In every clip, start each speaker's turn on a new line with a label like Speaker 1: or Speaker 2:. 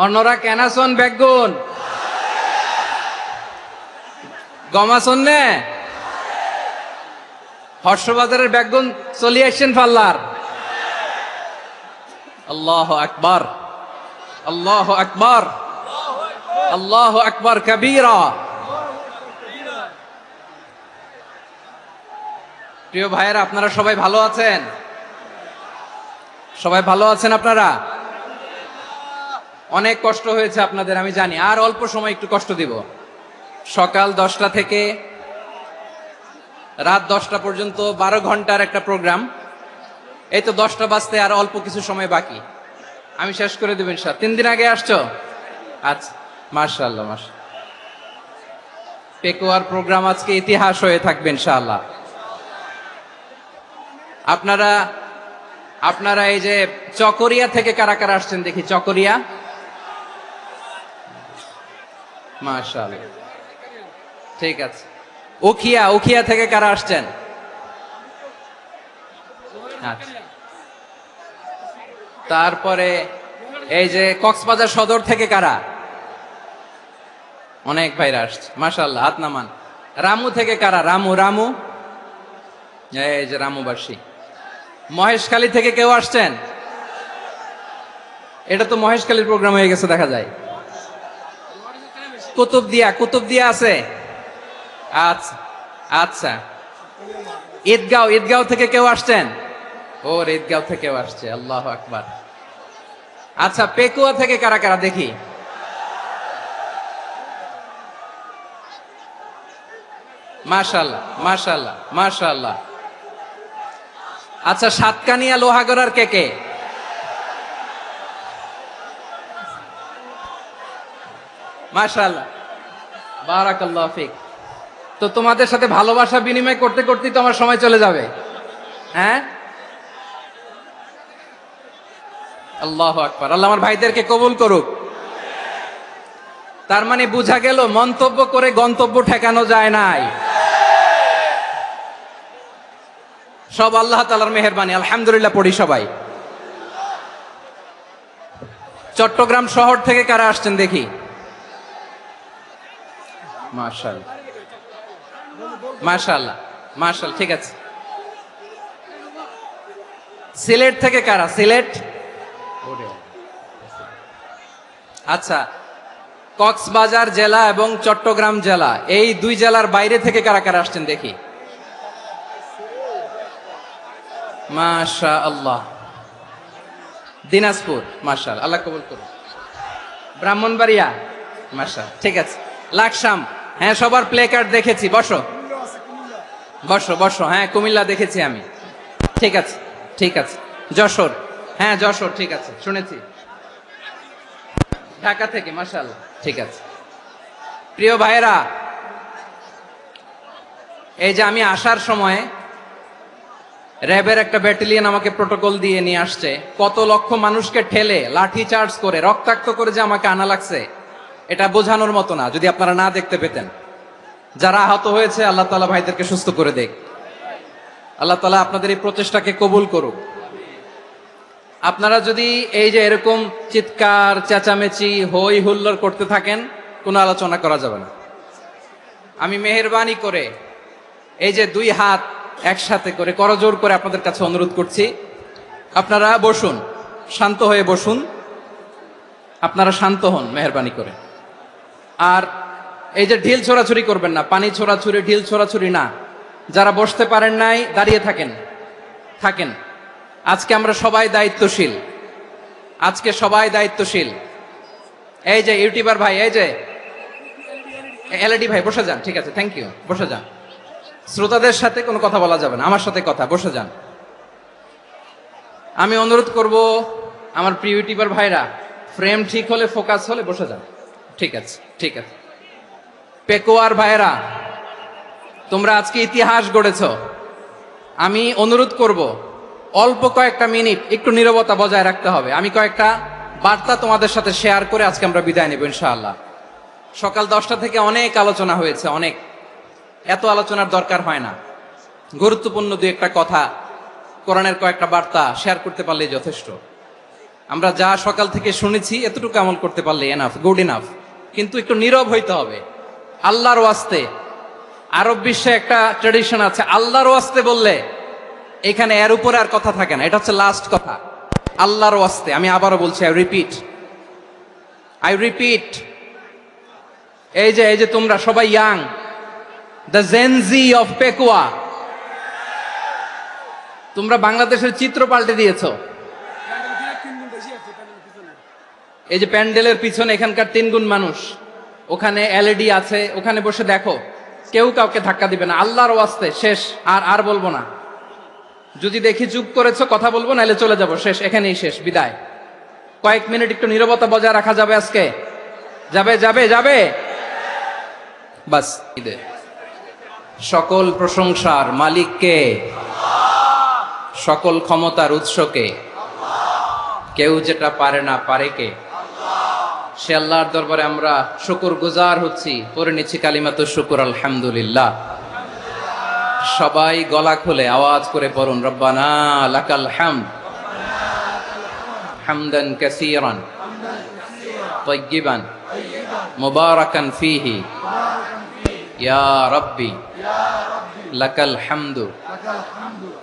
Speaker 1: অন্যরা কেনাসন বেগুন গমাসন নে হর্ষবাজারের বেগুন চলি আসছেন পাল্লার। আল্লাহ আকবার, আল্লাহ আকবার, আল্লাহ আকবার কবীরা। প্রিয় ভাইয়েরা, আপনারা সবাই ভালো আছেন? সবাই ভালো আছেন? আপনারা অনেক কষ্ট হয়েছে আপনাদের, আমি জানি। আর অল্প সময় একটু কষ্ট দিব। সকাল 10টা থেকে রাত 10টা পর্যন্ত 12 ঘন্টার একটা প্রোগ্রাম। এই তো 10টা বাজতে আর অল্প কিছু সময় বাকি, আমি শেষ করে দেব ইনশাআল্লাহ। 3 দিন আগে আসছো? আচ্ছা, মাশাআল্লাহ মাশাআল্লাহ। পেকুয়ার প্রোগ্রাম আজকে ইতিহাস হয়ে থাকবে ইনশাআল্লাহ। আপনারা এই যে চকরিয়া থেকে কারা কারা আসছেন দেখি? চকরিয়া, মাশাআল্লাহ, ঠিক আছে। উখিয়া থেকে কারা আসছেন? আচ্ছা। তারপরে এই যে কক্সবাজার সদর থেকে কারা? অনেক ভাইরা আসছে, মাশাআল্লাহ, হাত নামান। রামু থেকে কারা? রামু, এই যে রামুবাসী। মহেশখালী থেকে কেউ আসছেন? এটা তো মহেশখালীর প্রোগ্রাম হয়ে গেছে দেখা যায়। কুতুবদিয়া আছে? আচ্ছা আচ্ছা। ঈদগাঁও থেকে কেউ আসছেন? ওর ঈদগাঁও থেকেও আসছে, আল্লাহু আকবার। আচ্ছা, পেকুয়া থেকে কারা কারা দেখি? মাশাআল্লাহ মাশাআল্লাহ মাশাআল্লাহ। আচ্ছা, সাতকানিয়া লোহাগড়ার কে? মাশাআল্লাহ, বারাকাল্লাহু ফিক। তো তোমাদের সাথে ভালোবাসা বিনিময় করতে করতেই তো আমার সময় চলে যাবে। হ্যাঁ, আল্লাহু আকবার। আল্লাহ আমার ভাইদেরকে কবুল করুক। তার মানে বোঝা গেল, মন্তব্য করে গন্তব্য ঠেকানো যায় নাই। সব আল্লাহ তাআলার মেহেরবানি, আলহামদুলিল্লাহ পড়ি সবাই। চট্টগ্রাম শহর থেকে কারা আসছেন দেখি? মাশাআল্লাহ মাশাআল্লাহ মাশাআল্লাহ, ঠিক আছে। সিলেট থেকে কারা? সিলেট, আচ্ছা। কক্সবাজার জেলা এবং চট্টগ্রাম জেলা, এই দুই জেলার বাইরে থেকে কারা কারা আসছেন দেখি? মাশাআল্লাহ। দিনাজপুর, মাশাআল্লাহ, আল্লাহ কবুল করুন। ব্রাহ্মণবাড়িয়া, মাশাআল্লাহ, ঠিক আছে। লাকসাম, হ্যাঁ, সবার প্লে কার্ড দেখেছি। বসো বসো বসো। হ্যাঁ, কুমিল্লা দেখেছি আমি, ঠিক আছে ঠিক আছে। যশোর, হ্যাঁ যশোর, ঠিক আছে, শুনেছি। ঢাকা থেকে, মাশাআল্লাহ, ঠিক আছে। প্রিয় ভাইয়েরা, এই যে আমি আসার সময় র্যাবের একটা ব্যাটালিয়ন আমাকে প্রোটোকল দিয়ে নিয়ে আসছে। কত লক্ষ মানুষকে ঠেলে লাঠি চার্জ করে রক্তাক্ত করে যে আমাকে আনা লাগছে, এটা বোঝানোর মতো না, যদি আপনারা না দেখতে পেতেন। যারা আহত হয়েছে, আল্লাহ তাআলা ভাইদেরকে সুস্থ করে দেখ। আল্লাহ তাআলা আপনাদের এই প্রচেষ্টাকে কবুল করুক। আপনারা যদি এই যে এরকম চিৎকার চেঁচামেচি হই হুল্লোড় করতে থাকেন, কোনো আলোচনা করা যাবে না। আমি মেহেরবানি করে এই যে দুই হাত একসাথে করে করজোড় করে আপনাদের কাছে অনুরোধ করছি, আপনারা বসুন, শান্ত হয়ে বসুন। আপনারা শান্ত হন মেহেরবানি করে। আর এই যে ঢিল ছোড়াছুরি করবেন না, পানি ছোড়াছুরি, ঢিল ছোড়াছুরি না। যারা বসতে পারেন নাই, দাঁড়িয়ে থাকেন। আজকে আমরা সবাই দায়িত্বশীল, আজকে সবাই দায়িত্বশীল। এই যে ইউটিউবার ভাই, এই যে এলইডি ভাই, বসে যান, ঠিক আছে, থ্যাংক ইউ, বসে যান। শ্রোতাদের সাথে কোনো কথা বলা যাবে না, আমার সাথে কথা, বসে যান। আমি অনুরোধ করব আমার প্রিয় ইউটিউবার ভাইরা, ফ্রেম ঠিক হলে, ফোকাস হলে বসে যান, ঠিক আছে ঠিক আছে। পেকুয়ার ভাইরা, তোমরা আজকে ইতিহাস গড়েছ। আমি অনুরোধ করব, অল্প কয়েকটা মিনিট একটু নীরবতা বজায় রাখতে হবে। আমি কয়েকটা বার্তা তোমাদের সাথে শেয়ার করে আজকে আমরা বিদায় নেব ইনশাআল্লাহ। সকাল 10টা থেকে অনেক আলোচনা হয়েছে, অনেক, এত আলোচনার দরকার হয় না। গুরুত্বপূর্ণ দুই একটা কথা, কোরআনের কয়েকটা বার্তা শেয়ার করতে পারলেই যথেষ্ট। আমরা যা সকাল থেকে শুনেছি এতটুকু আমল করতে পারলে এনাফ, গুড ইনাফ। কিন্তু একটু নীরব হইতে হবে আল্লাহর ওয়াস্তে। আরব বিশ্বে একটা ট্রেডিশন আছে, আল্লাহর ওয়াস্তে বললে এখানে এর উপরে আর কথা থাকে না, এটা হচ্ছে লাস্ট কথা। আল্লাহর ওয়াস্তে, আমি আবারও বলছি, আই রিপিট, এই যে তোমরা সবাই young, the Gen Z of Pekua, তোমরা বাংলাদেশের চিত্র পাল্টে দিয়েছো। এই যে প্যান্ডেলের পিছনে এখানকার 3 গুণ মানুষ, ওখানে এলইডি আছে, ওখানে বসে দেখো, কেউ কাউকে ধাক্কা দিবে না। আল্লাহর ওয়াস্তে শেষ, আর বলবো না। যদি দেখি চুপ করেছো, কথা বলবো, নাহলে চলে যাব, শেষ, এখানেই শেষ, বিদায়। কয়েক মিনিট একটু নীরবতা বজায় রাখা যাবে আজকে? যাবে বাস। সকল প্রশংসার মালিককে, সকল ক্ষমতার উৎসকে, কেউ যেটা পারে না পারে কে? সে আল্লাহর দরবারে আমরা শুকর গুজার হচ্ছি, পড়ে নিচ্ছি কালিমাতু শুকর, আলহামদুলিল্লাহ। সবাই গলা খুলে আওয়াজ করে পড়ুন, রব্বানা লাকাল হামদ হামদান কাসীরান তাইয়্যিবান মুবারাকান ফীহি ইয়া রাব্বি লাকাল হামদু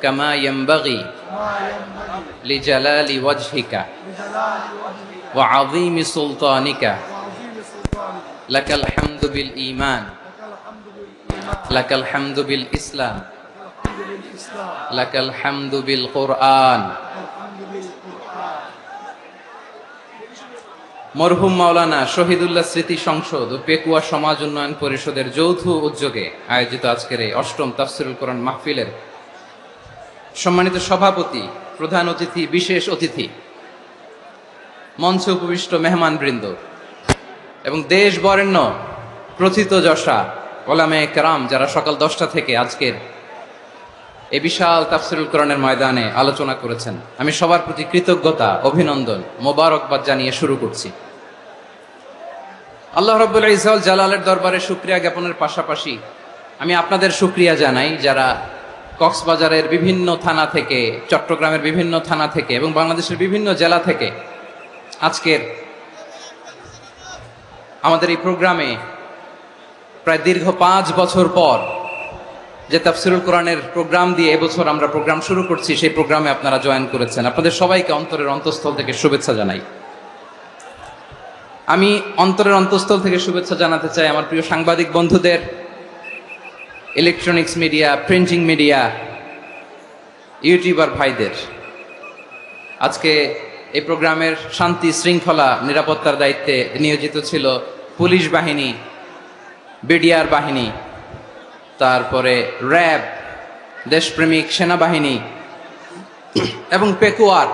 Speaker 1: কামা ইয়ানবাগি লিজালালি ওয়াজহিকা ওয়া আযীমি সুলতানিকা লাকাল হামদু বিল ঈমান লাকাল হামদু বিল ইসলাম লাকাল হামদু বিল কুরআন। মরহুম মাওলানা শহীদুল্লাহ স্মৃতি সংসদ ও পেকুয়া সমাজ উন্নয়ন পরিষদের যৌথ উদ্যোগে আয়োজিত আজকের এই ৮ম তাফসীরুল কোরআন মাহফিলের সম্মানিত সভাপতি, প্রধান অতিথি, বিশেষ অতিথি, মঞ্চে উপবিষ্ট মেহমানবৃন্দ এবং দেশ বরেণ্য প্রথিতযশা ওলামায়ে কেরাম, যারা সকাল 10টা থেকে আজকের এই বিশাল তাফসীরুল কোরআনের ময়দানে আলোচনা করেছেন, আমি সবার প্রতি কৃতজ্ঞতা, অভিনন্দন, মোবারকবাদ জানিয়ে শুরু করছি। আল্লাহ রাব্বুল ইজ্জত জালালের দরবারে শুকরিয়া জ্ঞাপনের পাশাপাশি আমি আপনাদের শুকরিয়া জানাই, যারা কক্সবাজারের বিভিন্ন থানা থেকে, চট্টগ্রামের বিভিন্ন থানা থেকে এবং বাংলাদেশের বিভিন্ন জেলা থেকে আজকের আমাদের এই প্রোগ্রামে প্রায় দীর্ঘ 5 বছর পর যে তাফসীরুল কোরআনের প্রোগ্রাম দিয়ে এবছর আমরা প্রোগ্রাম শুরু করছি, সেই প্রোগ্রামে আপনারা জয়েন করেছেন। আপনাদের সবাইকে অন্তরের অন্তঃস্থল থেকে শুভেচ্ছা জানাই। আমি অন্তরের অন্তঃস্থল থেকে শুভেচ্ছা জানাতে চাই আমার প্রিয় সাংবাদিক বন্ধুদের, electronics media, printing media, YouTuber ভাইদের। আজকে এই প্রোগ্রামের শান্তি শৃঙ্খলা নিরাপত্তার দায়িত্বে নিয়োজিত ছিল পুলিশ বাহিনী, বিডিআর বাহিনী, তারপরে র্যাব, দেশপ্রেমিক সেনাবাহিনী এবং পেকুয়ার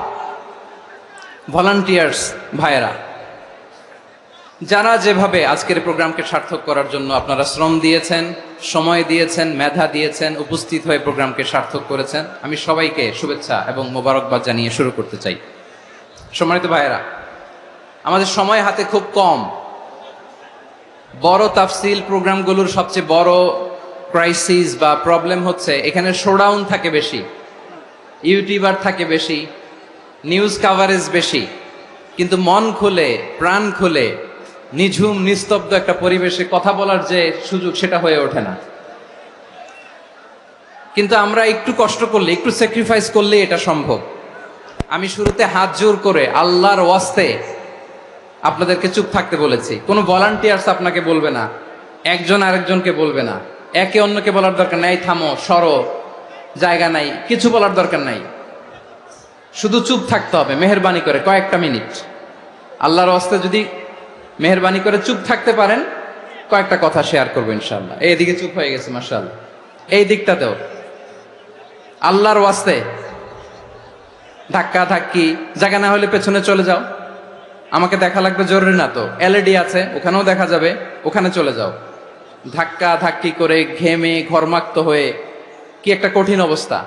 Speaker 1: ভলান্টিয়ার্স ভাইয়েরা, যারা যেভাবে আজকের প্রোগ্রামকে সার্থক করার জন্য আপনারা শ্রম দিয়েছেন, সময় দিয়েছেন, মেধা দিয়েছেন, উপস্থিত হয়ে প্রোগ্রামকে সার্থক করেছেন, আমি সবাইকে শুভেচ্ছা এবং মোবারকবাদ জানিয়ে শুরু করতে চাই। সম্মানিত ভাইয়েরা, আমাদের সময় হাতে খুব কম। বড় তাফসীল প্রোগ্রামগুলোর সবচেয়ে বড় ক্রাইসিস বা প্রবলেম হচ্ছে এখানে শোডাউন থাকে বেশি, ইউটিউবার থাকে বেশি, নিউজ কাভারেজ বেশি, কিন্তু মন খুলে, প্রাণ খুলে, নিঝুম নিস্তব্ধ একটা পরিবেশে কথা বলার যে সুযোগ, সেটা হয়ে ওঠে না। কিন্তু আমরা একটু কষ্ট করলে, একটু স্যাক্রিফাইস করলে এটা সম্ভব। আমি শুরুতে হাত জোর করে আল্লাহর ওয়াস্তে আপনাদেরকে চুপ থাকতে বলেছি। কোনো ভলান্টিয়ার্স আপনাকে বলবে না, একজন আরেকজনকে বলবে না, একে অন্যকে বলার দরকার নাই, থামো, সরো, জায়গা নাই, কিছু বলার দরকার নাই। শুধু চুপ থাকতে হবে মেহেরবানি করে কয়েকটা মিনিট। আল্লাহর ওয়াস্তে যদি মেহেরবানি করে চুপ থাকতে পারেন, কয়েকটা কথা শেয়ার করবো ইনশাআল্লাহ। এইদিকে চুপ হয়ে গেছে মাশাআল্লাহ, এই দিকটাতেও। আল্লাহর ওয়াস্তে ধাক্কা ধাক্কি জায়গা না হলে পেছনে চলে যাও, আমাকে দেখা লাগবে জরুরি না তো, এলইডি আছে ওখানেও দেখা যাবে, ওখানে চলে যাও। ধাক্কা ধাক্কি করে ঘেমে ঘরমাক্ত হয়ে কি একটা কঠিন অবস্থা।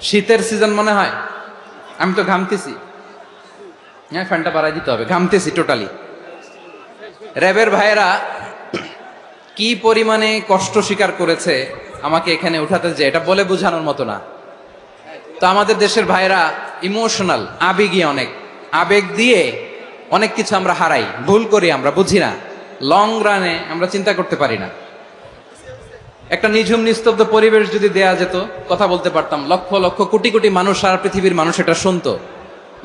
Speaker 1: শীতের সিজন মনে হয়, আমি তো ঘামতেছি, হ্যাঁ ফ্যানটা বাড়াই দিতে হবে, ঘামতেছি টোটালি। র্যাবের ভাইয়েরা কি পরিমাণে কষ্ট স্বীকার করেছে আমাকে এখানে উঠাতে, যে এটা বলে বোঝানোর মতো না। তো আমাদের দেশের ভাইয়েরা ইমোশনাল, আবেগী অনেক। আবেগ দিয়ে অনেক কিছু আমরা হারাই, ভুল করি, আমরা বুঝি না, লং রানে আমরা চিন্তা করতে পারি না। একটা নিঝুম নিস্তব্ধ পরিবেশ যদি দেয়া যেত, কথা বলতে পারতাম, লক্ষ লক্ষ কোটি কোটি মানুষ, সারা পৃথিবীর মানুষ এটা শুনতো,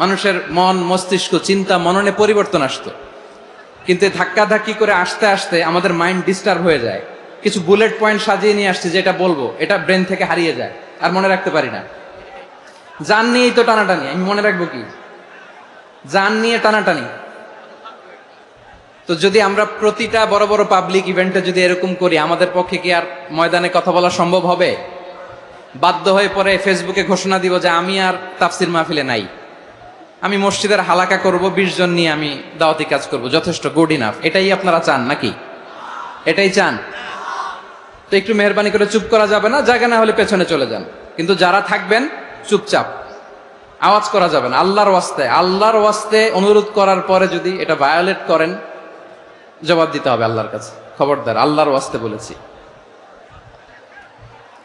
Speaker 1: মানুষের মন মস্তিষ্ক চিন্তা মননে পরিবর্তন আসতো। কিন্তু ধাক্কাধাক্কি করে আসতে আসতে আমাদের মাইন্ড ডিস্টার্ব হয়ে যায়। কিছু বুলেট পয়েন্ট সাজিয়ে নিয়ে আসছে, যেটা বলবো এটা ব্রেন থেকে হারিয়ে যায়, আর মনে রাখতে পারি না। জান নিয়েই তো টানাটানি, আমি মনে রাখবো কি? জান নিয়ে টানাটানি। তো যদি আমরা প্রতিটা বড় বড় পাবলিক ইভেন্টে যদি এরকম করি, আমাদের পক্ষে কি আর ময়দানে কথা বলা সম্ভব হবে? বাধ্য হয়ে পরে ফেসবুকে ঘোষণা দিব যে আমি আর তাফসির মাহফিলে নাই, আমি মসজিদের হালাকা করব, 20 জন নিয়ে আমি দাওয়াতি কাজ করব, যথেষ্ট, গুড ইনাফ। এটাই আপনারা চান নাকি? এটাই চান? তো একটু মেহরবানি করে চুপ করা যাবে না, জায়গা না হলে পেছনে চলে যান, কিন্তু যারা থাকবেন চুপচাপ, আওয়াজ করা যাবে না। আল্লাহর ওয়াস্তে, আল্লাহর ওয়াস্তে অনুরোধ করার পরে যদি এটা ভায়োলেট করেন, জবাব দিতে হবে আল্লাহর কাছে। খবরদার, আল্লাহর ওয়াস্তে বলেছি,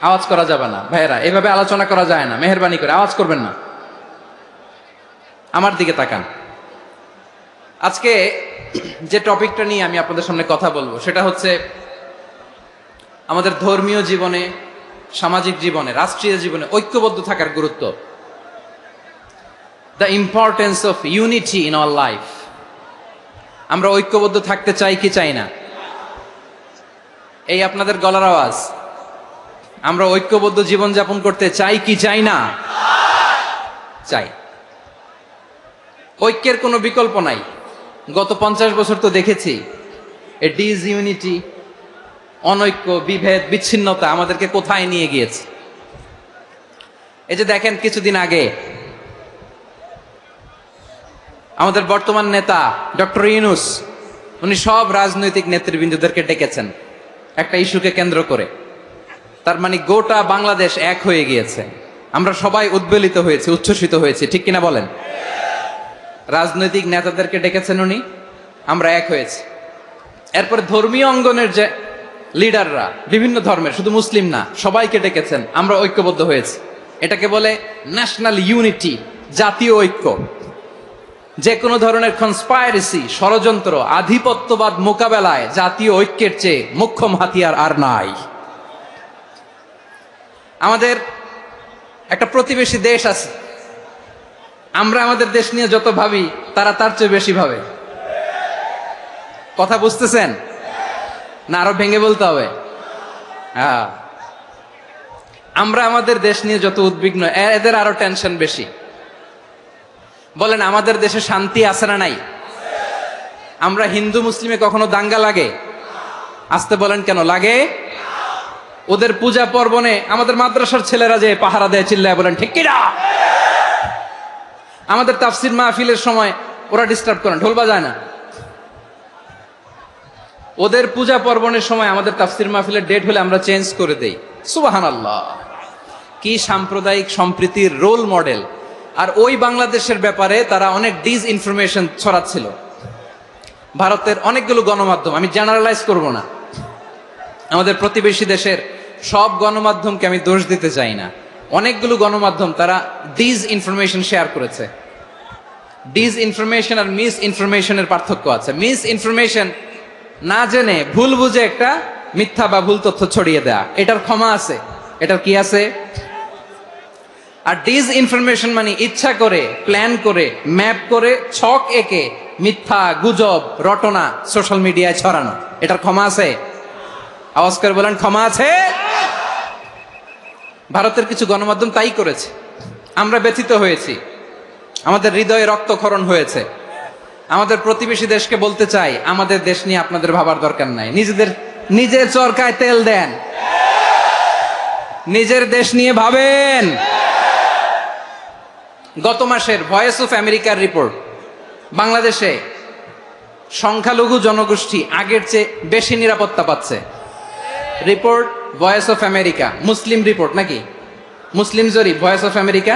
Speaker 1: আওয়াজ করা যাবে না। ভাইয়েরা, এভাবে আলোচনা করা যায় না, মেহরবানি করে আওয়াজ করবেন না। আমার দিকে তাকান। আজকে যে টপিকটা নিয়ে আমি আপনাদের সামনে কথা বলবো, সেটা হচ্ছে আমাদের ধর্মীয় জীবনে, সামাজিক জীবনে, রাষ্ট্রীয় জীবনে ঐক্যবদ্ধ থাকার গুরুত্ব। The importance of unity in our life. আমরা ঐক্যবদ্ধ থাকতে চাই কি চাই না? এই আপনাদের গলার আওয়াজ। আমরা ঐক্যবদ্ধ জীবন যাপন করতে চাই কি চাই না? চাই। ঐক্যের কোনো বিকল্প নাই। গত 50 বছর তো দেখেছি এ ডিসইউনিটি, অনৈক্য, বিভেদ, বিচ্ছিন্নতা আমাদেরকে কোথায় নিয়ে গিয়েছে। এই যে দেখেন, কিছুদিন আগে আমাদের বর্তমান নেতা ডক্টর ইউনূস, উনি সব রাজনৈতিক নেতৃবৃন্দদেরকে ডেকেছেন একটা ইস্যুকে কেন্দ্র করে। তার মানে গোটা বাংলাদেশ এক হয়ে গিয়েছে। আমরা সবাই উদ্বেলিত হয়েছি, উচ্ছ্বসিত হয়েছি, ঠিক কিনা বলেন? রাজনৈতিক নেতাদেরকে ডেকেছেন উনি, আমরা এক হয়েছি। এরপরে ধর্মীয় অঙ্গনের যে লিডাররা, বিভিন্ন ধর্মের, শুধু মুসলিম না, সবাইকে ডেকেছেন, আমরা ঐক্যবদ্ধ হয়েছি। এটাকে বলে ন্যাশনাল ইউনিটি, জাতীয় ঐক্য। যে কোনো ধরনের কনস্পাইরেসি, ষড়যন্ত্র, আধিপত্যবাদ মোকাবেলায় জাতীয় ঐক্যের চেয়ে মোক্ষম হাতিয়ার আর নাই। আমাদের একটা প্রতিবেশী দেশ আছে, আমরা আমাদের দেশ নিয়ে যত ভাবি, তারা তার চেয়ে বেশি ভাবে। কথা বুঝতেছেন না? আরো ভেঙে বলতে হবে। হ্যাঁ, আমরা আমাদের দেশ নিয়ে যত উদ্বিগ্ন, এদের আরো টেনশন বেশি। বলেন, আমাদের দেশে শান্তি আছে না নাই? আমরা হিন্দু মুসলিমে কখনো দাঙ্গা লাগে? আসতে বলেন, কেন লাগে? ওদের পূজা পর্বণে আমাদের মাদ্রাসার ছেলেরা যে পাহারা দেয়, চিল্লায় বলেন ঠিক কিনা? আমাদের তাফসির মাহফিলের সময় ওরা ডিস্টার্ব করেন, ঢোল বাজায় না। ওদের পূজা পর্বণের সময় আমাদের তাফসির মাহফিলের ডেট হলে আমরা চেঞ্জ করে দেই। সুবহানাল্লাহ, কি সাম্প্রদায়িক সম্প্রীতির রোল মডেল। আর ওই বাংলাদেশের ব্যাপারে তারা অনেক ডিসইনফরমেশন ছড়াচ্ছিল। ভারতের অনেকগুলো গণমাধ্যম, আমি জেনারেলাইজ করব না, আমাদের প্রতিবেশী দেশের সব গণমাধ্যমকে আমি দোষ দিতে চাই না, অনেকগুলো গণমাধ্যম তারা ডিসইনফরমেশন শেয়ার করেছে। ডিসইনফরমেশন আর মিস ইনফরমেশনের পার্থক্য আছে। মিস ইনফরমেশন না জেনে ভুল বুঝে একটা মিথ্যা বা ভুল তথ্য ছড়িয়ে দেয়া, এটার ক্ষমা আছে, এটার কি আছে? আর ডিসইনফরমেশন মানে ইচ্ছা করে, প্ল্যান করে, ম্যাপ করে, ছক এঁকে মিথ্যা, গুজব, রটনা সোশ্যাল মিডিয়ায় ছড়ানো, এটার ক্ষমা আছে? আওয়াজ করে বলেন, ক্ষমা আছে? ভারতের কিছু গণমাধ্যম তাই করেছে। আমরা ব্যথিত হয়েছি, আমাদের হৃদয়ে রক্তক্ষরণ হয়েছে। আমাদের প্রতিবেশী দেশকে বলতে চাই, আমাদের দেশ নিয়ে আপনাদের ভাবার দরকার নাই। নিজের চরকায় তেল দেন, নিজের দেশ নিয়ে ভাবেন। গত মাসের ভয়েস অফ আমেরিকার রিপোর্ট, বাংলাদেশে সংখ্যালঘু জনগোষ্ঠী আগের চেয়ে বেশি নিরাপত্তা পাচ্ছে। Report voice of America, Muslim report নাকি? মুসলিম জরিপ, ভয়েস অফ আমেরিকা।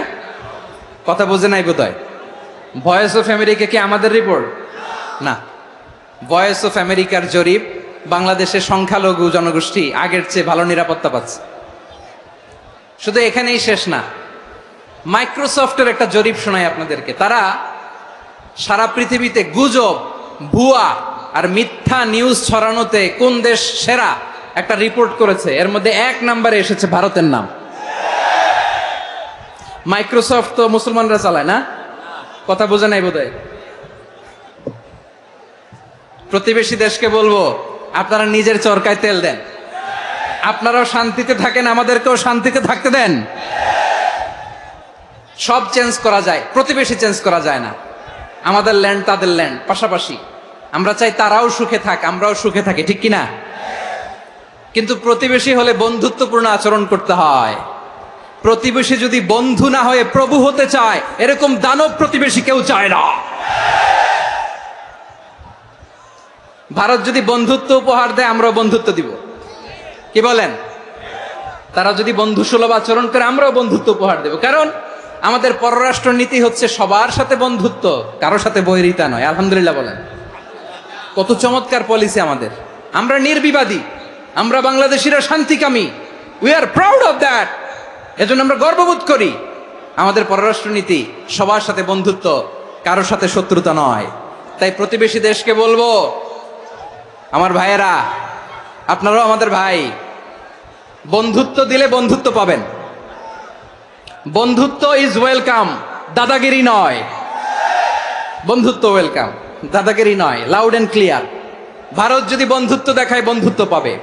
Speaker 1: কথা বোঝে নাই বোধহয়। ভয়েস অফ আমেরিকা কি আমাদের রিপোর্ট? না, ভয়েস অফ আমেরিকার জরিপ, বাংলাদেশের সংখ্যালঘু জনগোষ্ঠী আগের চেয়ে ভালো নিরাপত্তা পাচ্ছে। শুধু এখানেই শেষ না, মাইক্রোসফটের একটা জরিপ শোনাই আপনাদেরকে। তারা সারা পৃথিবীতে গুজব, ভুয়া আর মিথ্যা নিউজ ছড়ানোতে কোন দেশ সেরা একটা রিপোর্ট করেছে, এর মধ্যে 1 নম্বরে এসেছে ভারতের নাম। মাইক্রোসফট তো মুসলমানরা চালায় না, কথা বোঝে নাই বোধহয়। প্রতিবেশী দেশকে বলবো, আপনারা নিজের চরকায় তেল দেন, আপনারাও শান্তিতে থাকেন, আমাদেরকেও শান্তিতে থাকতে দেন। সব চেঞ্জ করা যায়, প্রতিবেশী চেঞ্জ করা যায় না। আমাদের ল্যান্ড তাদের ল্যান্ড পাশাপাশি, আমরা চাই তারাও সুখে থাক, আমরাও সুখে থাকি, ঠিক কিনা? কিন্তু প্রতিবেশী হলে বন্ধুত্বপূর্ণ আচরণ করতে হয়। প্রতিবেশী যদি বন্ধু না হয়ে প্রভু হতে চায়, এরকম দানব প্রতিবেশী কেউ চায় না। ভারত যদি বন্ধুত্ব উপহার দেয়, আমরাও বন্ধুত্ব দিব, কি বলেন? তারা যদি বন্ধু সুলভ আচরণ করে, আমরাও বন্ধুত্ব উপহার দেব। কারণ আমাদের পররাষ্ট্র নীতি হচ্ছে সবার সাথে বন্ধুত্ব, কারোর সাথে বৈরিতা নয়। আলহামদুলিল্লাহ বলেন, কত চমৎকার পলিসি আমাদের। আমরা নির্বিবাদী, আমরা বাংলাদেশিরা শান্তিকামী, we are proud of that. এজন্য আমরা গর্ববোধ করি। আমাদের পররাষ্ট্র নীতি সবার সাথে বন্ধুত্ব, কারোর সাথে শত্রুতা নয়। তাই প্রতিবেশী দেশকে বলবো, আমার ভাইয়েরা, আপনারাও আমাদের ভাই, বন্ধুত্ব দিলে বন্ধুত্ব পাবেন। বন্ধুত্ব ইজ ওয়েলকাম, দাদাগিরি নয়। বন্ধুত্ব ওয়েলকাম, দাদাগিরি নয়, লাউড এন্ড ক্লিয়ার। ভারত যদি বন্ধুত্ব দেখায়, বন্ধুত্ব পাবে।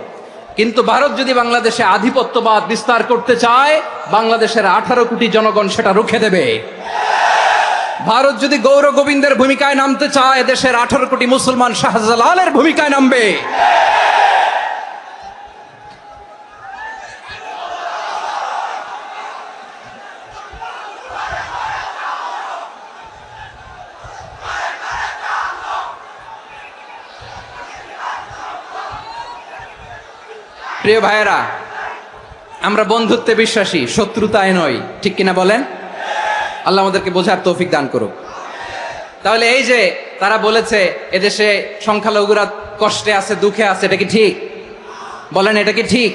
Speaker 1: কিন্তু ভারত যদি বাংলাদেশে আধিপত্যবাদ বিস্তার করতে চায়, বাংলাদেশের 18 কোটি জনগণ সেটা রুখে দেবে। ভারত যদি গৌর গোবিন্দের ভূমিকায় নামতে চায়, দেশের 18 কোটি মুসলমান শাহজালালের ভূমিকায় নামবে। প্রিয় ভাইয়েরা, আমরা বন্ধুত্বে বিশ্বাসী, শত্রুতায় নয়, ঠিক কিনা বলেন? আল্লাহ আমাদেরকে বোঝার তৌফিক দান করুক। তাহলে এই যে তারা বলেছে এদেশে সংখ্যালঘুরা কষ্টে আছে, দুঃখে আছে, এটা কি ঠিক? বলেন, এটা কি ঠিক?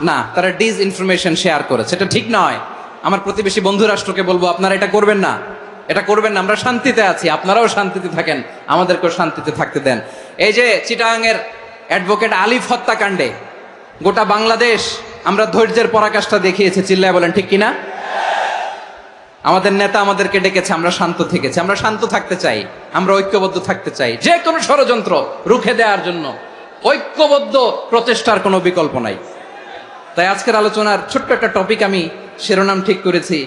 Speaker 1: না, তারা ডিস ইনফরমেশন শেয়ার করেছে, এটা ঠিক নয়। আমার প্রতিবেশী বন্ধু রাষ্ট্রকে বলবো, আপনারা এটা করবেন না, এটা করবেন না। আমরা শান্তিতে আছি, আপনারাও শান্তিতে থাকেন, আমাদেরকেও শান্তিতে থাকতে দেন। এই যে চিটাগাংয়ের অ্যাডভোকেট আলিফ হত্যাকাণ্ডে গোটা বাংলাদেশ আমরা ধৈর্যের পরাকাষ্ঠা দেখিয়েছে, চিল্লায় বলেন ঠিক কিনা? আমাদের নেতা আমাদেরকে ডেকেছে, আমরা শান্ত থেকেছি। আমরা শান্ত থাকতে চাই, আমরা ঐক্যবদ্ধ থাকতে চাই। যে কোনো ষড়যন্ত্র রুখে দেওয়ার জন্য ঐক্যবদ্ধ প্রচেষ্টার কোনো বিকল্প নাই। তাই আজকের আলোচনার ছোট্ট একটা টপিক আমি শিরোনাম ঠিক করেছি,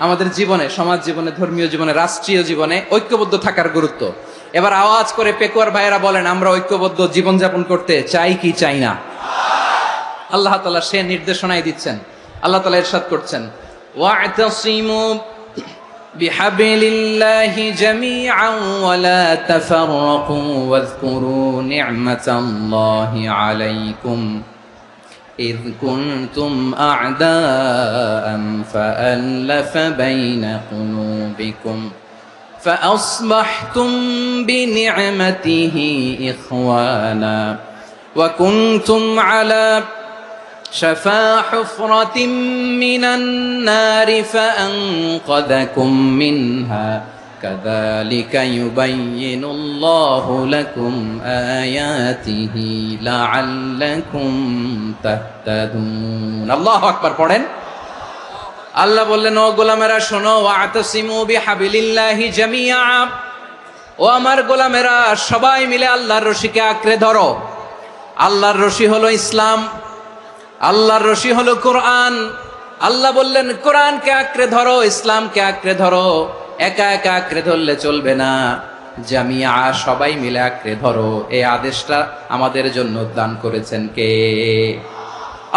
Speaker 1: আমাদের জীবনে, সমাজ জীবনে, ধর্মীয় জীবনে, রাষ্ট্রীয় জীবনে ঐক্যবদ্ধ থাকার গুরুত্ব। এবার আওয়াজ করে পেকুয়ার ভাইয়েরা বলেন, আমরা ঐক্যবদ্ধ জীবনযাপন করতে চাই কি চাই না? আল্লাহ তাআলা সে নির্দেশনাই দিচ্ছেন। আল্লাহ তাআলা ইরশাদ করছেন, ওয়া'তাসিমু বিহাবলিল্লাহি জামিআন ওয়া লা তাফাররাকু ওয়াযকুরু নি'মাতাল্লাহি আলাইকুম إذ كنتم أعداء فألف بين قلوبكم فأصبحتم بنعمته إخوانا وكنتم على شفا حفرة من النار فأنقذكم منها كذلك يبين الله لكم آياته لعلكم تهتدون الله أكبر পড়েন। আল্লাহ বললেন, ও গোলামেরা শোনো, ওয়া'তাসিমু বিহাবিলিল্লাহি জামিআ, ও আমার গোলামেরা সবাই মিলে আল্লাহর রশিকে আঁকড়ে ধরো। আল্লাহর রশি হলো ইসলাম, আল্লাহর রশি হলো কোরআন। আল্লাহ বললেন, কোরআনকে আঁকড়ে ধরো, ইসলামকে আঁকড়ে ধরো। একা একা আঁকড়ে ধরলে চলবে না, জামিয়া, সবাই মিলে আঁকড়ে ধরো। এই আদেশটা আমাদের জন্য দান করেছেন কে?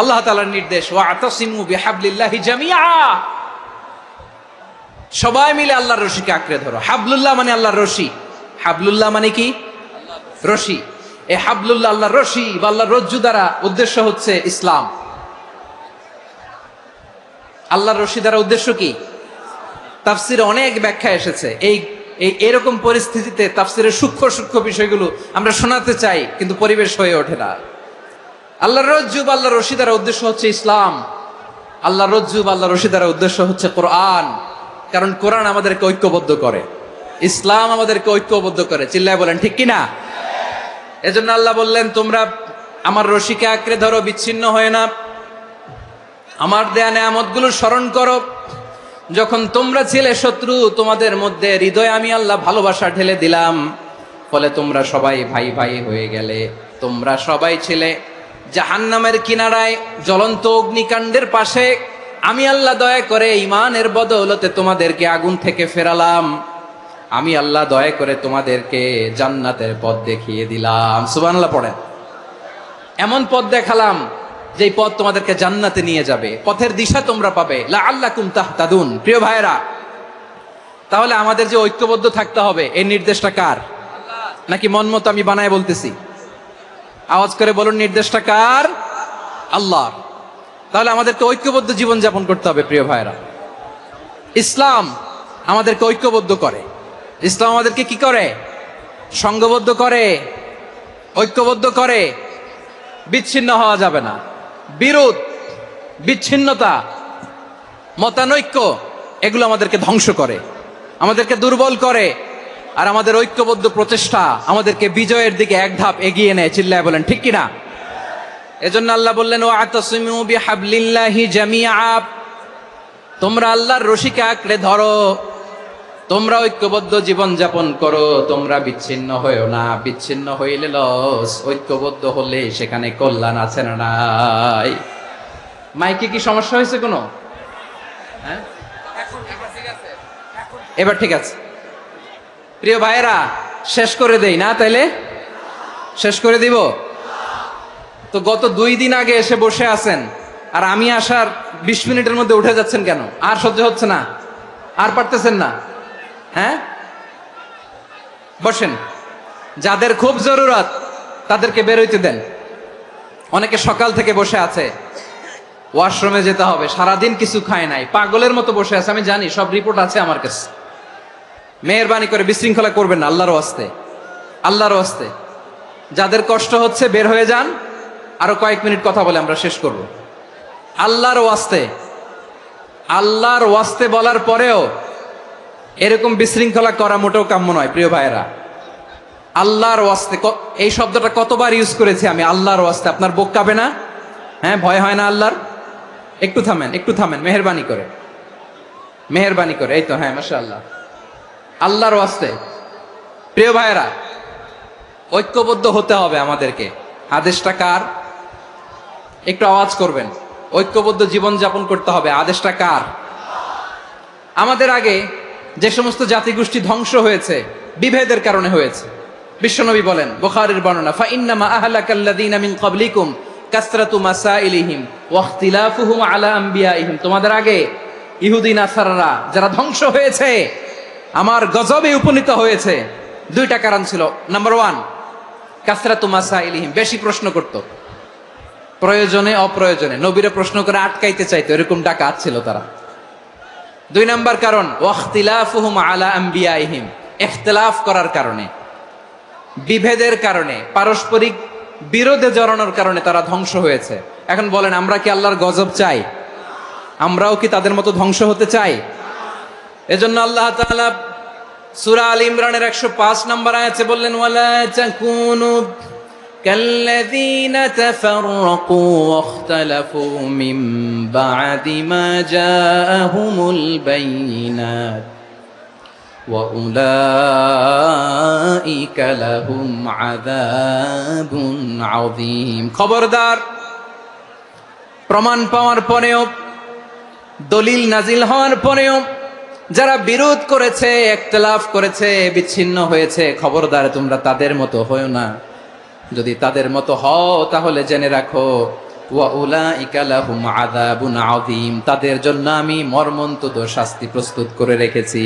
Speaker 1: আল্লাহ তাআলার নির্দেশ, ওয়া'তাসিমু বিহাবলিল্লাহি জামিআ, সবাই মিলে আল্লাহর রশিকে আঁকড়ে ধরো। হাবলুল্লাহ মানে আল্লাহর রশি। হাবলুল্লাহ মানে কি? রশি। এই হাবলুল্লাহ, আল্লাহর রশি বা আল্লাহর রজ্জু দ্বারা উদ্দেশ্য হচ্ছে ইসলাম। আল্লাহর রশি দ্বারা উদ্দেশ্য কি? তাফসিরে অনেক ব্যাখ্যা এসেছে। এরকম পরিস্থিতিতে তাফসিরের সূক্ষ্ম সূক্ষ্ম বিষয়গুলো আমরা শোনাতে চাই, কিন্তু পরিবেশ হয়ে ওঠে না। আল্লাহর রজ্জু বা আল্লাহর রশি দ্বারা উদ্দেশ্য হচ্ছে ইসলাম। আল্লাহর রজ্জু বা আল্লাহর রশি দ্বারা উদ্দেশ্য হচ্ছে কোরআন, কারণ কোরআন আমাদেরকে ঐক্যবদ্ধ করে। ইসলাম আমাদেরকে ঐক্যবদ্ধ করে, চিল্লায় বলেন ঠিক কিনা? এজন্য আল্লাহ বললেন, তোমরা আমার রশিকে আঁকড়ে ধরো, বিচ্ছিন্ন হয়ে না, আমার দেয়া নেয়ামতগুলো স্মরণ করো। যখন তোমরা ছিলে শত্রু, তোমাদের মধ্যে হৃদয়ে আমি আল্লাহ ভালোবাসা ঢেলে দিলাম, ফলে তোমরা সবাই ভাই ভাই হয়ে গেলে। তোমরা সবাই ছিলে জাহান্নামের কিনারায়, জ্বলন্ত অগ্নিকাণ্ডের পাশে। আমি আল্লাহ দয়া করে ঈমানের বদৌলতে তোমাদেরকে আগুন থেকে ফেরালাম। আমি আল্লাহ দয়া করে তোমাদেরকে জান্নাতের পথ দেখিয়ে দিলাম। সুবহানাল্লাহ পড়েন। এমন পথ দেখালাম যেই পথ তোমাদেরকে জান্নাতে নিয়ে যাবে, পথের দিশা তোমরা পাবে। লাআল্লাকুম তাহতাদুন। প্রিয় ভাইরা, তাহলে আমাদের যে ঐক্যবদ্ধ থাকতে হবে, এই নির্দেশটা কার? নাকি মন মতো আমি বানায় বলতেছি? আওয়াজ করে বলুন, নির্দেশটা কার? আল্লাহর। তাহলে আমাদেরকে ঐক্যবদ্ধ জীবন যাপন করতে হবে। প্রিয় ভাইরা, ইসলাম আমাদেরকে ঐক্যবদ্ধ করে। ইসলাম আমাদেরকে কি করে? সংঘবদ্ধ করে, ঐক্যবদ্ধ করে। বিচ্ছিন্ন হওয়া যাবে না। বিরোধ, বিচ্ছিন্নতা, মতানৈক্য, এগুলো আমাদেরকে ধ্বংস করে, আমাদেরকে দুর্বল করে। আর আমাদের ঐক্যবদ্ধ প্রচেষ্টা আমাদেরকে বিজয়ের দিকে এক ধাপ এগিয়ে নেয়। চিল্লায় বলেন ঠিক কিনা? এজন্য আল্লাহ বললেন, ওয়াতাসিমু বিহাবলিল্লাহি জামিআ। তোমরা আল্লাহর রশিকে আঁকড়ে ধরো, তোমরা ঐক্যবদ্ধ জীবন যাপন করো, তোমরা বিচ্ছিন্ন হয়েও না। বিচ্ছিন্ন হইলে লস, ঐক্যবদ্ধ হলে সেখানে কল্যাণ আছে না নাই? মাইকে কি সমস্যা হয়েছে কোনো? হ্যাঁ, এবার ঠিক আছে। প্রিয় ভাইয়েরা, শেষ করে দেই না? তাইলে শেষ করে দিব তো। গত 2 দিন আগে এসে বসে আছেন, আর আমি আসার 20 মিনিটের মধ্যে উঠে যাচ্ছেন কেন? আর সহ্য হচ্ছে না? আর পারতেছেন না? হ্যাঁ, বসেন। যাদের খুব জরুরত তাদেরকে বের হইতে দেন। অনেকে সকাল থেকে বসে আছে, ওয়াশরুমে যেতে হবে, সারাদিন কিছু খায় নাই, পাগলের মতো বসে আছে। আমি জানি, সব রিপোর্ট আছে আমার কাছে। মেহেরবানি করে বিশৃঙ্খলা করবেন না, আল্লাহর ওয়াস্তে, আল্লাহর ওয়াস্তে। যাদের কষ্ট হচ্ছে বের হয়ে যান। আরো কয়েক মিনিট কথা বলে আমরা শেষ করব। আল্লাহর ওয়াস্তে, আল্লাহর ওয়াস্তে বলার পরেও এরকম বিশৃঙ্খলা করা মোটেও কাম্য নয়। প্রিয় ভাইয়েরা, আল্লাহর ওয়াস্তে, এই শব্দটা কতবার ইউজ করেছি আমি, আল্লাহর ওয়াস্তে। আপনার বুক কাঁপে না? হ্যাঁ, ভয় হয় না আল্লাহর? একটু থামেন, একটু থামেন, মেহেরবানি করে, মেহেরবানি করে। এই তো, হ্যাঁ, মাশাআল্লাহ। আল্লাহর ওয়াস্তে। প্রিয় ভাইয়েরা, ঐক্যবদ্ধ হতে হবে আমাদেরকে। আদেশটা কার? একটু আওয়াজ করবেন। ঐক্যবদ্ধ জীবন যাপন করতে হবে, আদেশটা কার? আমাদের আগে যে সমস্ত জাতিগোষ্ঠী ধ্বংস হয়েছে, বিভেদের কারণে হয়েছে। বিশ্বনবী বলেন, বুখারীর বর্ণনা, ফাইন্নামা আহলাকাল্লাযীনা মিন ক্বাবলিকুম কাসরাতু মাসাইলিহিম ওয়া ইখতিলাফুহুম আলা আম্বিয়াইহিম। তোমাদের আগে ইহুদি নাসারারা যারা ধ্বংস হয়েছে, আমার গজবে উপনীত হয়েছে, 2টা কারণ ছিল। নাম্বার 1, কাসরাতু মাসাইলিহিম, বেশি প্রশ্ন করত, প্রয়োজনে অপ্রয়োজনে নবীরে প্রশ্ন করে আটকাইতে চাইতো, এরকম ডাকাত ছিল তারা। 2 নাম্বার কারণ, ওয়াখতিলাফুহুম আলা আম্বিয়াইহিম, ইখতিলাফ করার কারণে, বিভেদের কারণে, পারস্পরিক বিরোধে জড়ানোর কারণে তারা ধ্বংস হয়েছে। এখন বলেন, আমরা কি আল্লাহর গজব চাই? আমরাও কি তাদের মতো ধ্বংস হতে চাই? এজন্য আল্লাহ তাআলা সূরা আল ইমরানের 105 নম্বর আয়াতে বললেন, ওয়ালা তাকুনু কাল্লাযীনা তাফাররাকু ওয়াখতালাফু মিন বা'দি মা জাআহুমুল বাইয়িনাত ওয়া উলাইকা লাহুম আযাবুন আযীম। খবরদার, প্রমাণ পাওয়ার পরেও, দলিল নাজিল হওয়ার পরেও যারা বিরোধ করেছে, ইখতিলাফ করেছে, বিচ্ছিন্ন হয়েছে, খবরদার তোমরা তাদের মতো হও না। যদি তাদের মতো হও তাহলে জেনে রাখো, ওয়া উলাইকা লাহুম আযাবুন আযীম, তাদের জন্য আমি মর্মন্তুদ শাস্তি প্রস্তুত করে রেখেছি।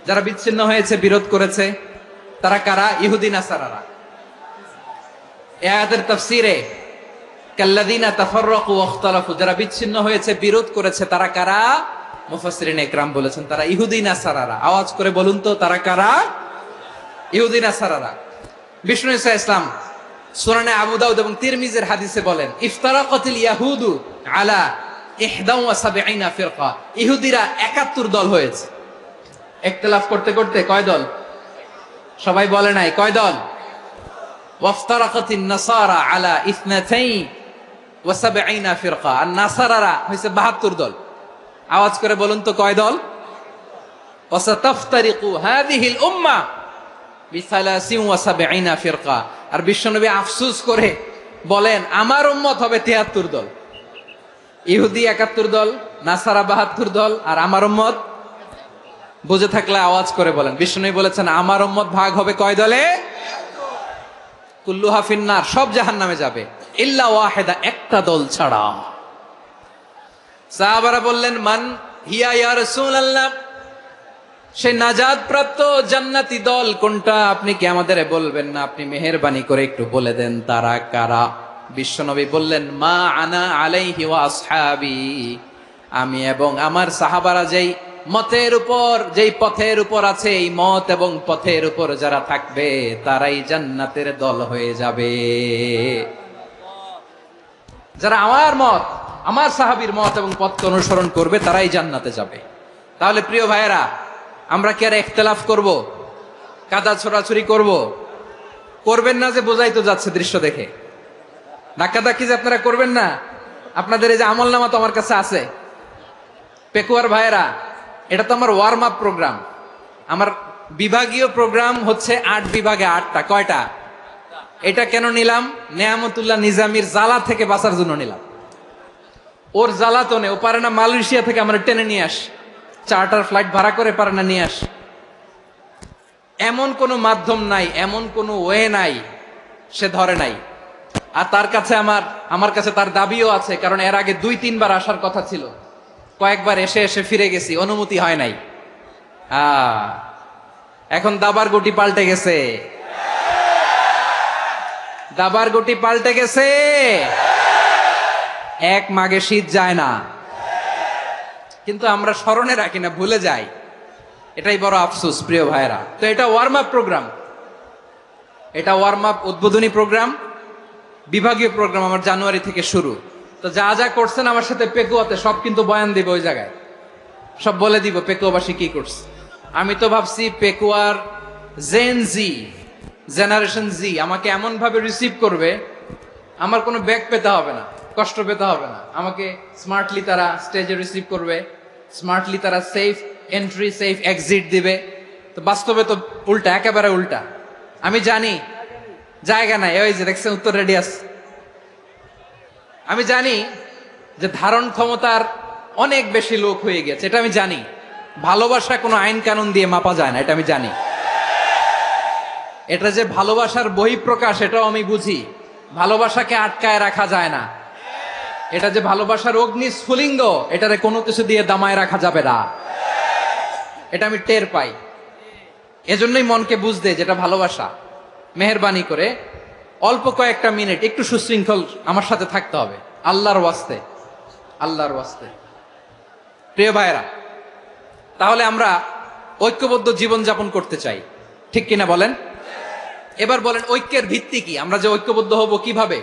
Speaker 1: যারা বিচ্ছিন্ন হয়েছে, বিরোধ করেছে, তারা কারা? ইহুদি নাসারারা। এই আয়াতের তাফসীরে কাল্লাযীনা তাফাররাকু ওয়াখতালাফু, যারা বিচ্ছিন্ন হয়েছে, বিরোধ করেছে, তারা কারা? মুফাসসিরিন ইকরাম বলেছেন, তারা ইহুদি নাসারারা। আওয়াজ করে বলুন তো, তারা কারা? ইহুদি নাসারারা। বিষ্ণু ঈসা ইসলাম সুনানে আবু দাউদ এবং তিরমিজির হাদিসে বলেন, ইফতারাকাতিল ইয়াহুদু আলা 71 ফিরকা, ইহুদিরা 71 দল হয়েছে। ইখতিলাফ করতে করতে কয় দল? সবাই বলে নাই কয় দল? ওয়াফতারাকাতিন নাসারা আলা 72 ফিরকা, আর নাসারারা হইছে 72 দল। আওয়াজ করে বলুন তো কয় দল? ওয়াসাতাফতারিকু হাযিহিল উম্মাহ বি73 ফিরকা। আর বিশ্বনবী আফসোস করে বলেন আমার উম্মত হবে 73 দল। ইহুদি 71 দল, নাসারা 72 দল, আর আমার উম্মত। বুঝে থাকলে আওয়াজ করে বলেন। বিশ্বনবী বলেছেন আমার উম্মত ভাগ হবে কয় দলে? কুল্লুহা ফিন্নার, সব জাহান্নামে যাবে, ইল্লা ওয়াহিদা, একটা দল ছাড়া। সাহাবারা বললেন মান হিয়া ইয়া রাসূলুল্লাহ, সেই নাজাত প্রাপ্ত জান্নাতি দল কোনটা? আপনি কি আমাদের বলবেন না? আপনি মেহেরবানি করে একটু বলে দেন তারা কারা। বিশ্বনবী বললেন মা আনা আলাইহি ওয়া আসহাবি, আমি এবং আমার সাহাবারা যেই মতের উপর, যেই পথের উপর আছে, এই মত এবং পথের উপর যারা থাকবে তারাই জান্নাতের দল হয়ে যাবে। যারা আমার মত, আমার সাহাবীর মত এবং পথকে অনুসরণ করবে তারাই জান্নাতে যাবে। তাহলে প্রিয় ভাইয়েরা, আমরা কি আর ইখতিলাফ করব? কাদা ছোড়াছুরি করব? করবেন না যে বোঝাই তো যাচ্ছে দৃশ্য দেখে। ধাক্কাধাক্কি যে আপনারা করবেন না। আপনাদের এই যে আমলনামা তো আমার কাছে আছে। পেকুয়ার ভাইয়েরা, এটা তো আমার ওয়ার্ম আপ প্রোগ্রাম। আমার বিভাগীয় প্রোগ্রাম হচ্ছে 8 বিভাগে 8টা। কয়টা? এটা কেন নিলাম? নেয়ামতুল্লাহ নিজামীর জ্বালা থেকে বাঁচার জন্য নিলাম। ওর জ্বালাতনে ও পারে না মালয়েশিয়া থেকে আমরা টেনে নিয়ে আস, চার্টার ফ্লাইট ভাড়া করে পারে না নিয়ে আস। এমন কোনো মাধ্যম নাই, এমন কোনো ওয়ে নাই সে ধরে নাই। আর তার কাছে আমার কাছে তার দাবিও আছে, কারণ এর আগে 2-3 বার আসার কথা ছিল। কয়েকবার এসে এসে ফিরে গেছি, অনুমতি হয় নাই। এখন দাবার গুটি পাল্টে গেছে, দাবার গুটি পাল্টে গেছে। এক মাগে শীত যায় না, কিন্তু আমরা স্মরণে রাখি না, ভুলে যাই। এটাই বড় আফসোস প্রিয় ভাইরা। তো এটা ওয়ার্ম আপ প্রোগ্রাম, এটা ওয়ার্ম আপ উদ্বোধনী প্রোগ্রাম, বিভাগীয় প্রোগ্রাম আমার জানুয়ারি থেকে শুরু। তো যা যা করছেন আমার সাথে পেকুয়াতে সব কিন্তু বয়ান দিব, ওই জায়গায় সব বলে দিব পেকুয়াবাসী কি করছে। আমি তো ভাবছি পেকুয়ার জেনারেশন জি আমাকে এমন ভাবে রিসিভ করবে, আমার কোনো ব্যাক পেতে হবে না, কষ্ট পেতে হবে না। আমাকে স্মার্টলি তারা স্টেজে রিসিভ করবে, স্মার্টলি তারা সেফ এন্ট্রি সেফ এক্সিট দিবে। তো বাস্তবে তো উল্টা, একেবারে উল্টা। আমি জানি জায়গা নাই, ওই যে দেখছেন উত্তর রেডিয়াস। আমি জানি যে ধারণ ক্ষমতার অনেক বেশি লোক হয়ে গেছে, এটা আমি জানি। ভালোবাসা কোনো আইন কানুন দিয়ে মাপা যায় না, এটা আমি জানি। এটা যে ভালোবাসার বহিঃপ্রকাশ এটাও আমি বুঝি। ভালোবাসাকে আটকায় রাখা যায় না। এটা যে ভালোবাসার অগ্নি স্ফুলিঙ্গ, এটারে কোনো কিছু দিয়ে দামায় রাখা যাবে না, এটা আমি টের পাই। এজন্যই মনকে বুঝতে যেটা ভালোবাসা। মেহেরবানি করে অল্প কয়েকটা মিনিট একটু সুশৃঙ্খল আমার সাথে থাকতে হবে, আল্লাহর ওয়াস্তে, আল্লাহর ওয়াস্তে। প্রিয় ভাইয়েরা, তাহলে আমরা ঐক্যবদ্ধ জীবন যাপন করতে চাই, ঠিক কিনা বলেন? এবার বলেন ঐক্যের ভিত্তি কি? আমরা যে ঐক্যবদ্ধ হব কিভাবে?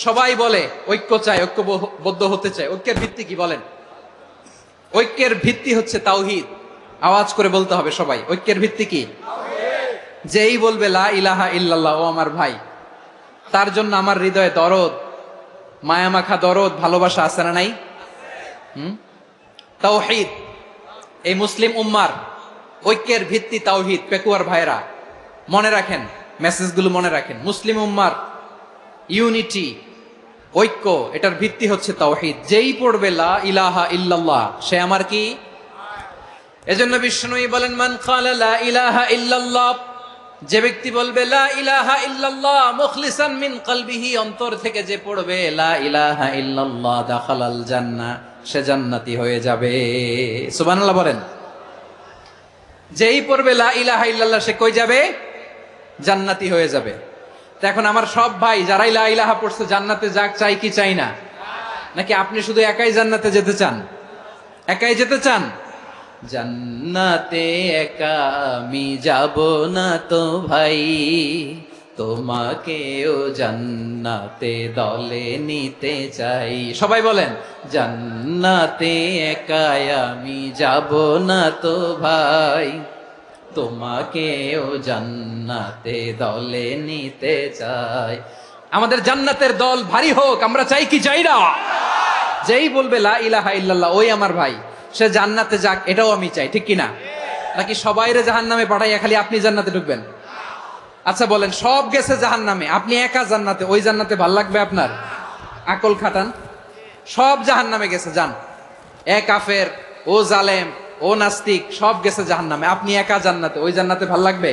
Speaker 1: সবাই বলে ঐক্য চাই, ঐক্যবদ্ধ হতে চাই। ঐক্যের ভিত্তি কি বলেন? ঐক্যের ভিত্তি হচ্ছে তাওহীদ। আওয়াজ করে বলতে হবে সবাই, ঐক্যের ভিত্তি কি? যেই বলবে লা ইলাহা ইল্লাল্লাহ, ও আমার ভাই, তার জন্য আমার হৃদয়ে দরদ, মায়ামাখা দরদ, ভালোবাসা আছে না নাই? তাওহীদ। এই মুসলিম উম্মার ঐক্যের ভিত্তি তাওহীদ। পেকুয়ার ভাইরা মনে রাখেন, মেসেজগুলো মনে রাখেন। মুসলিম উম্মার ইউনিটি, ঐক্য, এটার ভিত্তি হচ্ছে তাওহীদ। যেই পড়বে লা ইলাহা ইল্লাল্লাহ সে আমার কি? এজন্য বিষ্ণুই বলেন মান ক্বালা লা ইলাহা ইল্লাল্লাহ, যে ব্যক্তি বলবে লা ইলাহা ইল্লাল্লাহ মুখলিসান মিন কলবিহি, অন্তর থেকে যে পড়বে লা ইলাহা ইল্লাল্লাহ, দাখালাল জান্নাহ, সে জান্নাতি হয়ে যাবে। সুবহানাল্লাহ বলেন। যেই পড়বে লা ইলাহা ইল্লাল্লাহ সে কই যাবে? জান্নাতি হয়ে যাবে। তো এখন আমার সব ভাই যারাই লা ইলাহা পড়ছে জান্নাতে যাক, চাই কি চাই না? নাকি আপনি শুধু একাই জান্নাতে যেতে চান? একাই যেতে চান? জান্নাতে একা আমি যাব না তো ভাই, তোমাকেও জান্নাতে দলে নিতে চাই। সবাই বলেন, জান্নাতে একাই আমি যাব না তো ভাই, তোমাকেও জান্নাতে দলে নিতে চাই। আমাদের জান্নাতের দল ভারী হোক, আমরা চাই কি চাই না? যেই বলবে লা ইলাহা ইল্লাল্লাহ ওই আমার ভাই, সে জান্নাতে যাক, এটাও আমি চাই, ঠিক কি না? নাকি সবাইরে জাহান্নামে পাঠাইয়া খালি আপনি জান্নাতে ঢুকবেন? আচ্ছা বলেন, সব গেছে জাহান্নামে, আপনি একা জান্নাতে, ওই জান্নাতে ভাল লাগবে আপনার? আকল খাটান। সব জাহান্নামে গেছে, যান। এ কাফের, ও জালেম, ও নাস্তিক, সব গেছে জাহান্নামে, আপনি একা জান্নাতে, ওই জান্নাতে ভাল লাগবে?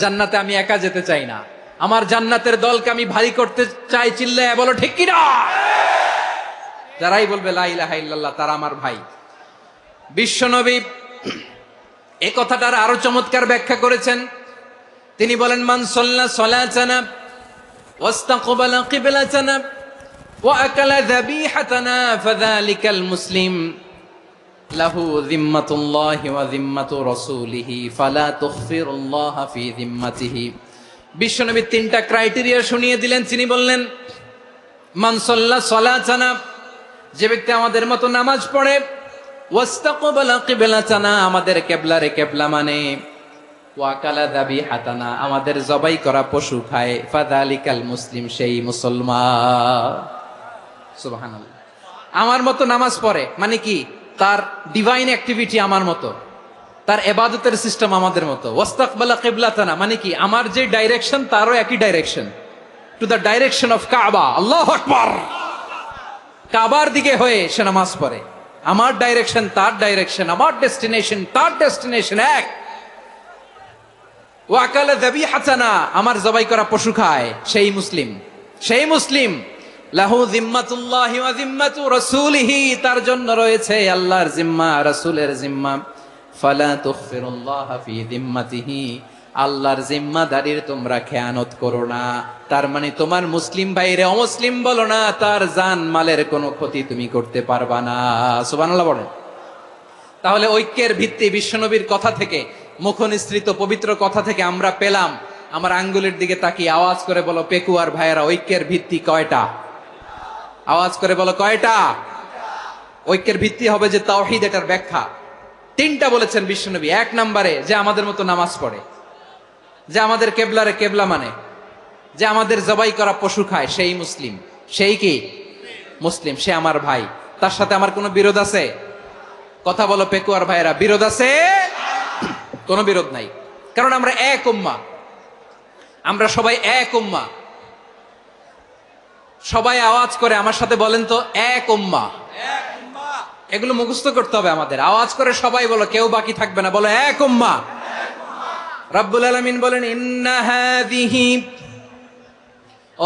Speaker 1: জান্নাতে আমি একা যেতে চাই না, আমার জান্নাতের দলকে আমি ভারী করতে চাই। চিল্লায় বলো ঠিক কি না? যারাই বলবে লা ইলাহা ইল্লাল্লাহ তারা আমার ভাই। বিশ্বনবী এই কথাটার আরো চমৎকার ব্যাখ্যা করেছেন। তিনি বলেন, মান সাল্লা সালাতানা ওয়াস্তাকবালা কিবলাতানা ওয়া আকালা যাবিহাতানা ফাযালিকাল মুসলিম লাহু যিম্মাতুল্লাহি ওয়া যিম্মাতু রাসূলিহি ফালা তুখফিরুল্লাহা ফি যিম্মাতিহি। বিশ্বনবী তিনটা ক্রাইটেরিয়া শুনিয়ে দিলেন। তিনি বললেন, মান সাল্লা সালাতানা, যে ব্যক্তি আমাদের মতো নামাজ পড়ে, ওয়াস্তাকবালা কিবলাতানা, আমাদের কিবলারে কিবলা মানে, ওয়াকালা যাবিহাতানা, আমাদের জবাই করা পশু খায়, ফাযালিকাল মুসলিম, সেই মুসলমান। সুবহানাল্লাহ। আমার মতো নামাজ পড়ে মানে কি? তার ডিভাইন অ্যাক্টিভিটি আমার মতো, তার ইবাদতের সিস্টেম আমাদের মতো। ওয়াস্তাকবালা কিবলাতানা মানে কি? আমার যে ডাইরেকশন তারও একই direction, to the direction of কাবা। আল্লাহু আকবার। কাবার দিকে হয়ে সে নামাজ পড়ে, আমার ডাইরেকশন তার ডাইরেকশন, আমার ডেস্টিনেশন তার ডেস্টিনেশন এক। ওয়াকালা যাবিহাতানা, আমার জবাই করা পশু খায়, সেই মুসলিম। সেই মুসলিম। লাহু যিম্মাতুল্লাহি ওয়া যিম্মাতু রাসূলিহি, তার জন্য রয়েছে আল্লাহর জিম্মা, রাসূলের জিম্মা। ফালা তুখফিরুল্লাহা ফি যিম্মাতিহি, আল্লাহর জিম্মাদারির তোমরা খেয়ানত করো না। তার মানে তোমার মুসলিম ভাইরে অমুসলিম বলো না, তার জান মালের কোনো ক্ষতি তুমি করতে পারবা না। সুবহানাল্লাহ বলেন। তাহলে ঐক্যের ভিত্তি বিশ্বনবীর কথা থেকে, মুখনিসৃত পবিত্র কথা থেকে আমরা পেলাম। আমার আঙ্গুলের দিকে তাকিয়ে আওয়াজ করে বলো পেকুয়ার ভাইয়েরা, ঐক্যের ভিত্তি কয়টা? আওয়াজ করে বলো কয়টা? ঐক্যের ভিত্তি হবে যে তাওহীদ, এটার ব্যাখ্যা তিনটা বলেছেন বিশ্বনবী। এক নম্বরে, যে আমাদের মতো নামাজ পড়ে, যে আমাদের কেবলারে কেবলা মানে, যে আমাদের জবাই করা পশু খায়, সেই মুসলিম। সেই কি মুসলিম? সে আমার ভাই। তার সাথে আমার কোনো বিরোধ আছে? কথা বলো পেকুয়ার ভাইয়েরা, বিরোধ আছে? কোনো বিরোধ নাই, কারণ আমরা এক উম্মাহ, আমরা সবাই এক উম্মাহ। সবাই আওয়াজ করে আমার সাথে বলেন তো, এক উম্মাহ। এগুলো মুখস্থ করতে হবে আমাদের। আওয়াজ করে সবাই বলো, কেউ বাকি থাকবে না, বলো এক উম্মাহ। রাব্বুল আলামিন বলেন, ইন্না হাযিহি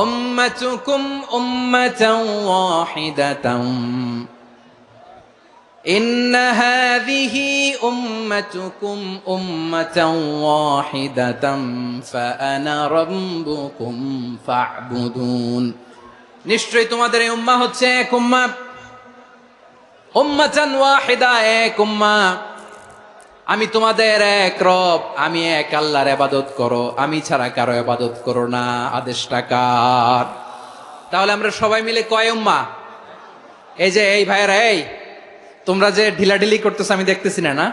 Speaker 1: উম্মাতুকুম উম্মাতান ওয়াহিদাতান, ইন্না হাযিহি উম্মাতুকুম উম্মাতান ওয়াহিদাতান ফাআনা রাব্বুকুম ফা'বুদুন। নিশ্চয়ই তোমাদের এই উম্মাহ হচ্ছে এক উম্মাহ। উম্মাতান ওয়াহিদা, এক উম্মাহ। আমি তোমাদের এক রব, আমি এক আল্লাহর ইবাদত করো, আমি ছাড়া কারো ইবাদত করো না। আদেশটা কার? তাহলে আমরা সবাই মিলে কয় উম্মাহ? এই যে এই ভাইয়েরা, এই তোমরা যে ঢিলাঢিলি করতেছ আমি দেখতেছি না, না?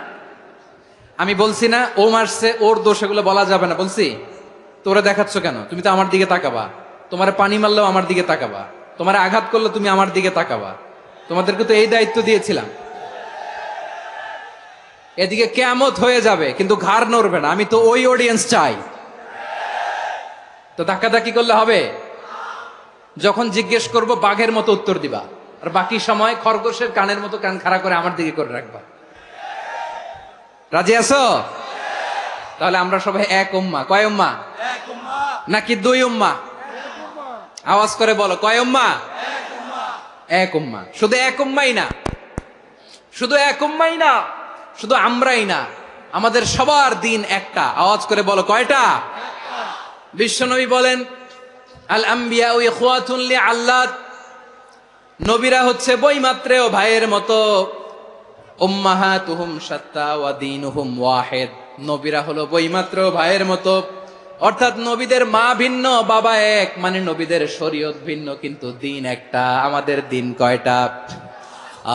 Speaker 1: আমি বলছি না ও মারছে, ওর দোষ, এগুলো বলা যাবে না। বলছি তোরা দেখাচ্ছ কেন? তুমি তো আমার দিকে তাকাবা। তোমার পানি মারলেও আমার দিকে তাকাবা, তোমার আঘাত করলে তুমি আমার দিকে তাকাবা। তোমাদেরকে তো এই দায়িত্ব দিয়েছিলাম। এদিকে কিয়ামত হয়ে যাবে কিন্তু ঘাড় নড়বে না। আমি তো ওই অডিয়েন্স চাই। তো ধাক্কাধাক্কি করলে হবে? যখন জিজ্ঞেস করব বাঘের মতো উত্তর দিবা, আর বাকি সময় খরগোশের কানের মতো কান খাড়া করে আমার দিকে করে রাখবা। রাজি আছো? তাহলে আমরা সবাই এক উম্মাহ। কয় উম্মাহ? নাকি দুই উম্মাহ? আওয়াজ করে বলো, কয় উম্মাহ? এক উম্মাহ। শুধু এক উম্মাই না, শুধু এক উম্মাই না, শুধু আমরাই না, আমাদের সবার দিন একটা। আওয়াজ করে বলো কয়টা? বিশ্বনবী বলেন, আল আম্বিয়া ইখওয়াতুন লিআল্লাত, নবীরা হচ্ছে বৈমাত্রেয় ভাইয়ের মতো। উম্মাহাতুহুম শাত্তা ওয়া দীনুহুম ওয়াহিদ, নবীরা হলো বৈমাত্রেয় ভাইয়ের মতো, অর্থাৎ নবীদের মা ভিন্ন বাবা এক, মানে নবীদের শরীয়ত ভিন্ন কিন্তু দিন একটা। আমাদের দিন কয়টা?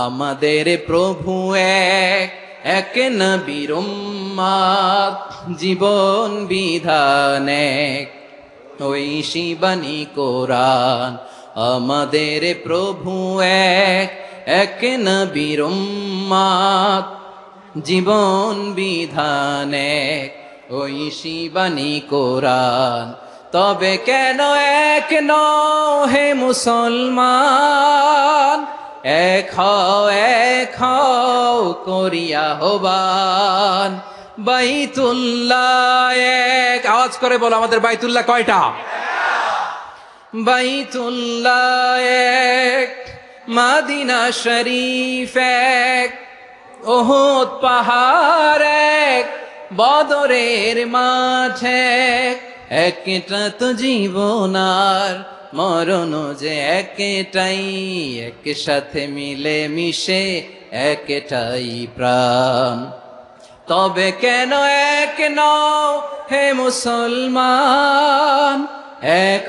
Speaker 1: আমাদের প্রভু এক, এক নবীর উম্মত, জীবন বিধান এক, ওই শিবানী কোরআন। আমাদের প্রভু এক, এক নবীর উম্মত, জীবন বিধান এক, ওই শিবানী কোরআন। তবে কেন এক নও হে মুসলমান, এক হও করিয়া হবান। বাইতুল্লাহ এক, আওয়াজ করে বলো আমাদের বাইতুল্লাহ কয়টা? বাইতুল্লাহ এক, মাদিনা শরীফ এক, ওহুদ পাহাড় এক, বদরের মাঠে একটা তো জীবন আর মরণ যে একটাই, একসাথে মিলে মিশে একটাই প্রাণ। তবে কেন এক নও হে মুসলমান, এক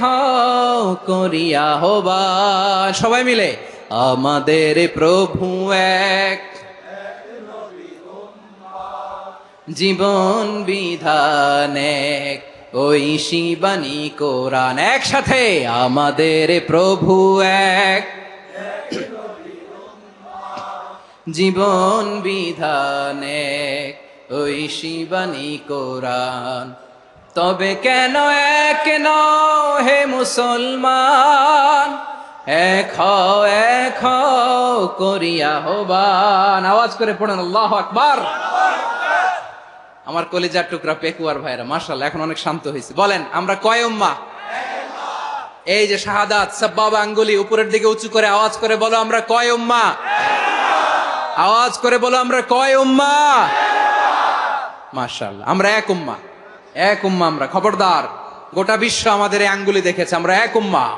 Speaker 1: হও করিয়া হবান। সবাই মিলে আমাদের প্রভু এক, জীবন বিধান এক, ওই শিবানী কোরআন। একসাথে আমাদের প্রভু এক, জীবন বিধান এক, ওই শিবানী কোরআন। তবে কেন এক নও হে মুসলমান, এক হও করিয়া হবান। আওয়াজ করে পড়েন আল্লাহু আকবার। আমার কলিজার টুকরা পেকুয়ার ভাইরা মাশাআল্লাহ এখন অনেক শান্ত হয়েছে। বলেন আমরা কয় উম্মাহ? এই যে শাহাদাত সাব্বাবা আঙ্গুলি উপরের দিকে উঁচু করে আওয়াজ করে বলো আমরা কয় উম্মাহ? আওয়াজ করে বলো আমরা কয় উম্মাহ? মাশাআল্লাহ আমরা এক উম্মাহ, এক উম্মাহ আমরা। খবরদার, গোটা বিশ্ব আমাদের এই আঙ্গুলি দেখেছে, আমরা এক উম্মাহ।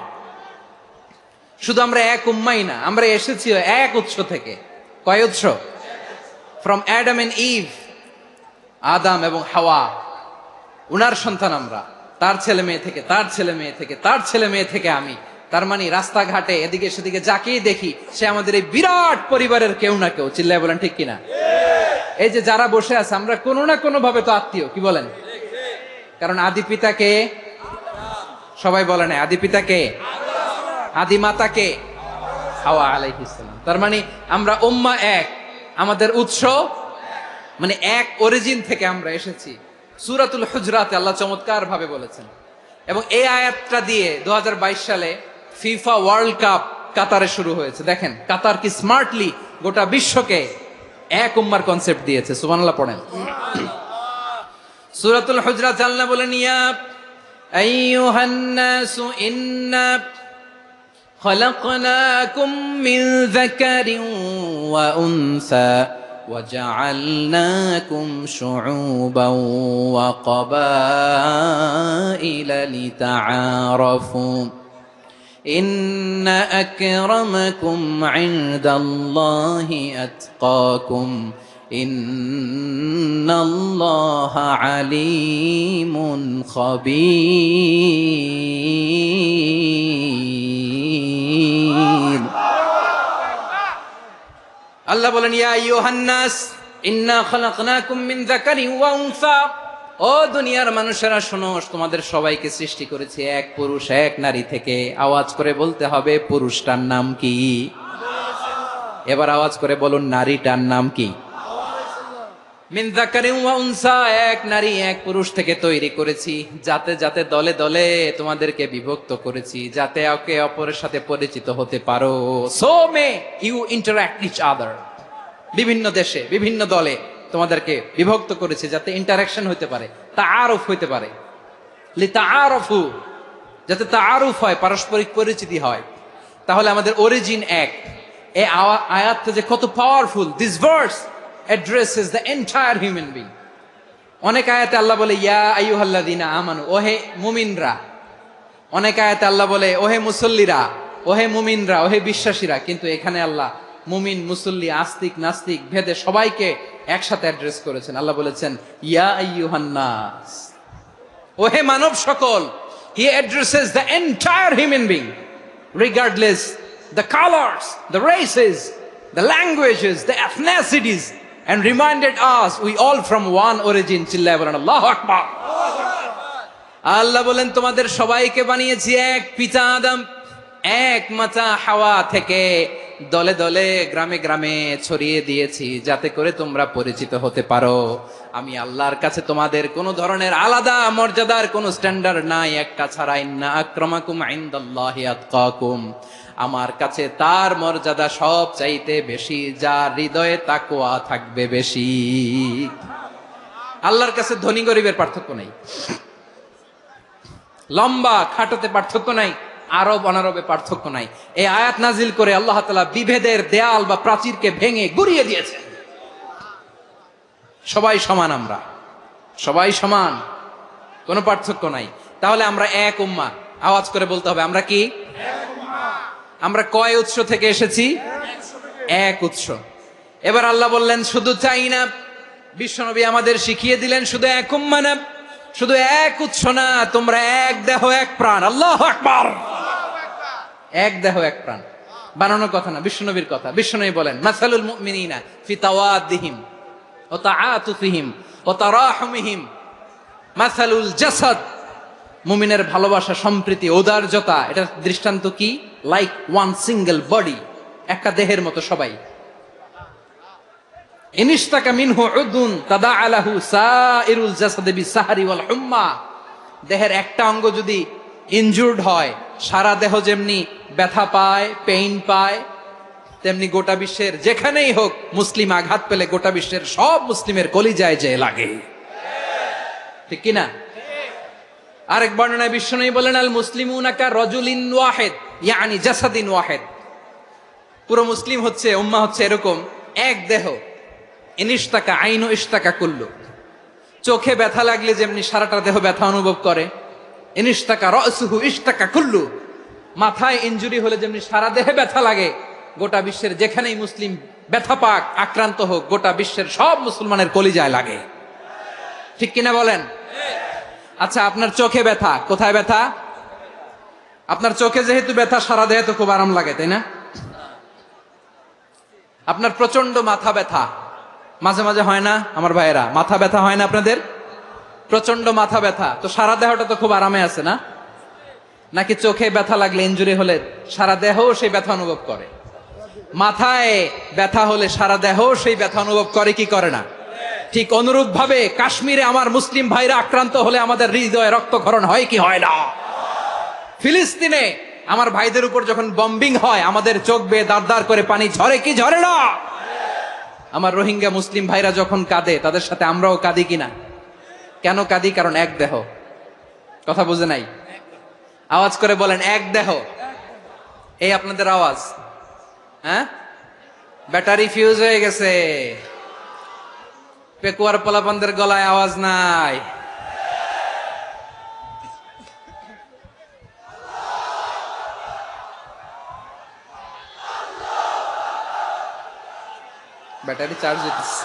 Speaker 1: শুধু আমরা এক উম্মাই না, আমরা এসেছি এক উৎস থেকে। কয় উৎস? ফ্রম অ্যাডাম এন্ড ইভ, আদাম এবং হাওয়া, উনার সন্তান আমরা। তার ছেলে মেয়ে থেকে, তার ছেলে মেয়ে থেকে, তার ছেলে মেয়ে থেকে আমি। তার মানে রাস্তাঘাটে এদিকে সেদিকে যাকেই দেখি সে আমাদের এই বিরাট পরিবারের কেউ না কেউ। চিল্লায় বলেন ঠিক কিনা? এই যে যারা বসে আছে আমরা কোনো না কোনো ভাবে তো আত্মীয়, কি বলেন? কারণ আদি পিতাকে সবাই বলে না, আদি পিতাকে, আদি মাতাকে হাওয়া আলাইহিস সালাম। তার মানে আমরা উম্মাহ এক, আমাদের উৎস মানে এক অরিজিন থেকে আমরা এসেছি। সূরাতুল হুজরাতে আল্লাহ চমৎকার ভাবে বলেছেন। এবং এই আয়াতটা দিয়ে 2022 সালে ফিফা ওয়ার্ল্ড কাপ কাতারে শুরু হয়েছে। দেখেন কাতার কি স্মার্টলি গোটা বিশ্বকে এক উম্মার কনসেপ্ট দিয়েছে। সুবহানাল্লাহ পড়েন। সূরাতুল হুজরাত আল্লাহ বলেন, ইয়া আইয়ুহান নাসু ইন্না খলাকনাকুম মিন যাকারিন ওয়া উনসা وجعلناكم شعوبا وقبائل لتعارفوا إن أكرمكم عند الله أتقاكم إن الله عليم خبير। আল্লাহ বলেন, ইয়া আইয়ুহান নাস ইন্না খলাকনাকুম মিন যাকারিন ওয়া উনসা, ও দুনিয়ার মানুষেরা শোনো, তোমাদের সবাইকে সৃষ্টি করেছি এক পুরুষ এক নারী থেকে। আওয়াজ করে বলতে হবে পুরুষটার নাম কি? এবার আওয়াজ করে বলুন নারীটার নাম কি? মিন যাকারিন ওয়া উনসা, এক নারী এক পুরুষ থেকে তৈরি করেছি। যাতে যাতে দলে দলে তোমাদেরকে বিভক্ত করেছি, যাতে একে অপরের সাথে পরিচিত হতে পারো। So may you interact each other. বিভিন্ন দেশে বিভিন্ন দলে তোমাদেরকে বিভক্ত করেছি যাতে ইন্টারাকশন হতে পারে, তাআরুফ হতে পারে। লিতাআরফু, যাতে তাআরুফ হয়, পারস্পরিক পরিচিতি হয়। তাহলে আমাদের অরিজিন এক। এই আয়াতটা যে কত powerful. This verse addresses the entire human being. অনেক আয়াতে আল্লাহ বলে ইয়া আইয়ুহাল্লাযীনা আমানু, ওহে মুমিনরা। অনেক আয়াতে আল্লাহ বলে ওহে মুসল্লিরা, ওহে মুমিনরা, ওহে বিশ্বাসীরা। কিন্তু এখানে আল্লাহ মুমিন মুসল্লি আস্তিক নাস্তিক ভেদে সবাইকে একসাথে অ্যাড্রেস করেছেন। আল্লাহ বলেছেন ইয়া আইয়ুহান নাস, ওহে মানব সকল, he addresses the entire human being regardless the colors, the races, the languages, the ethnicities, and reminded us we all from one origin. চিল্লায় বলেন আল্লাহু আকবার। আল্লাহ বলেন তোমাদের সবাইকে বানিয়েছি এক পিতা আদম, এক মাতা হাওয়া থেকে, দলে দলে গ্রামে গ্রামে ছড়িয়ে দিয়েছি যাতে করে তোমরা পরিচিত হতে পারো। আমি আল্লাহর কাছে তোমাদের কোনো ধরনের আলাদা মর্যাদার কোনো স্ট্যান্ডার্ড নাই একটা ছাড়া। ইন্না আক্রামাকুম ইনদাল্লাহি আতকাকুম, আমার কাছে তার মর্যাদা সব চাইতে বেশি যার হৃদয়ে তাকওয়া থাকবে বেশি। আল্লাহর কাছে ধনী গরিবের পার্থক্য নাই, লম্বা খাটোতে পার্থক্য নাই, আরব অনারবে পার্থক্য নাই। এই আয়াত নাজিল করে আল্লাহ তাআলা বিভেদের দেয়াল বা প্রাচীরকে ভেঙে গুড়িয়ে দিয়েছেন। সবাই সমান, আমরা সবাই সমান, কোনো পার্থক্য নাই। তাহলে আমরা এক উম্মাহ, আওয়াজ করে বলতে হবে আমরা কি? আমরা কয় উৎস থেকে এসেছি? এক উৎস। এবার আল্লাহ বললেন শুধু চাই না, বিশ্বনবী আমাদের শিখিয়ে দিলেন শুধু এক উম্মাহ না, শুধু এক উৎস না, তোমরা এক দেহ এক প্রাণ। আল্লাহু আকবার। এক দেহ এক প্রাণ বানানোর কথা না, বিশ্বনবীর কথা। বিশ্বনবী বলেন মাসালুল মুমিনিনা ফি তাওয়াদ্দিহিম ওয়া তাআতুফিহিম ওয়া তারাহুমিহিম মাসালুল জাসাদ। মুমিনের ভালোবাসা, সম্প্রীতি, ঔদার্যতা, এটা দৃষ্টান্ত কি? লাইক ওয়ান সিঙ্গেল বডি, একটা দেহের মতো সবাই। ইনিশতাকা মিনহু উদুন তাদাআ লাহু সাইরুল জাসাদি বিসাহরি ওয়াল হুম্মা। দেহের একটা অঙ্গ যদি ইনজুর্ড হয়, সারা দেহ যেমনি ব্যথা পায়, পেইন পায়, তেমনি গোটা বিশ্বের যেখানেই হোক মুসলিম আঘাত পেলে গোটা বিশ্বের সব মুসলিমের কলিজায় যে লাগে, ঠিক কিনা? আরেক বর্ণনায় বিশ্বনবী বলেন আল মুসলিমুনা কা রাজুলিন ওয়াহিদ ইয়ানি জাসাদিন ওয়াহিদ। পুরো মুসলিম হচ্ছে, উম্মাহ হচ্ছে এরকম এক দেহ। ইনিশতাকা আইনু ইশতাকা কুল্লু। চোখে ব্যথা লাগলে যেমনি সারাটা দেহ ব্যথা অনুভব করে, ইনিশতাকা রাসুহু ইশতাকা কুল্লু। মাথায় ইনজুরি হলে যেমনি সারা দেহে ব্যথা লাগে, গোটা বিশ্বের যেখানেই মুসলিম ব্যথা পাক, আক্রান্ত হোক, গোটা বিশ্বের সব মুসলমানের কলিজায় লাগে, ঠিক কিনা বলেন? আচ্ছা, আপনার চোখে ব্যথা, কোথায় ব্যথা? আপনার চোখে যেহেতু ব্যথা, সারা দেহে তো খুব আরাম লাগে, তাই না? আপনার প্রচন্ড মাথা ব্যথা মাঝে মাঝে হয় না আমার ভাইয়েরা? মাথা ব্যথা হয় না আপনাদের? প্রচন্ড মাথা ব্যথা, তো সারা দেহটা তো খুব আরামে আছে না? নাকি চোখে ব্যথা লাগলে, ইনজুরি হলে সারা দেহ সেই ব্যথা অনুভব করে? মাথায় ব্যথা হলে সারা দেহ সেই ব্যথা অনুভব করে কি করে না? ঠিক অনুরূপ ভাবে কাশ্মীরে আমার মুসলিম ভাইরা আক্রান্ত হলে আমাদের হৃদয়ে রক্তক্ষরণ হয় কি হয় না? ফিলিস্তিনে আমার ভাইদের উপর যখন বম্বিং হয়, আমাদের চোখ বেয়ে দাঁড় দাঁড় করে পানি ঝরে কি ঝরে না? আমার রোহিঙ্গা মুসলিম ভাইরা যখন কাঁদে, তাদের সাথে আমরাও কাঁদি কিনা? কেন কাঁদি? কারণ এক দেহ। কথা বুঝে নাই? আওয়াজ করে বলেন এক দেহ। এই আপনাদের আওয়াজ, হ্যাঁ? ব্যাটারি ফিউজ হয়ে গেছে, পেকুয়ার পোলাপানদের গলায় আওয়াজ নাই। ব্যাটারি চার্জ হইতেছে।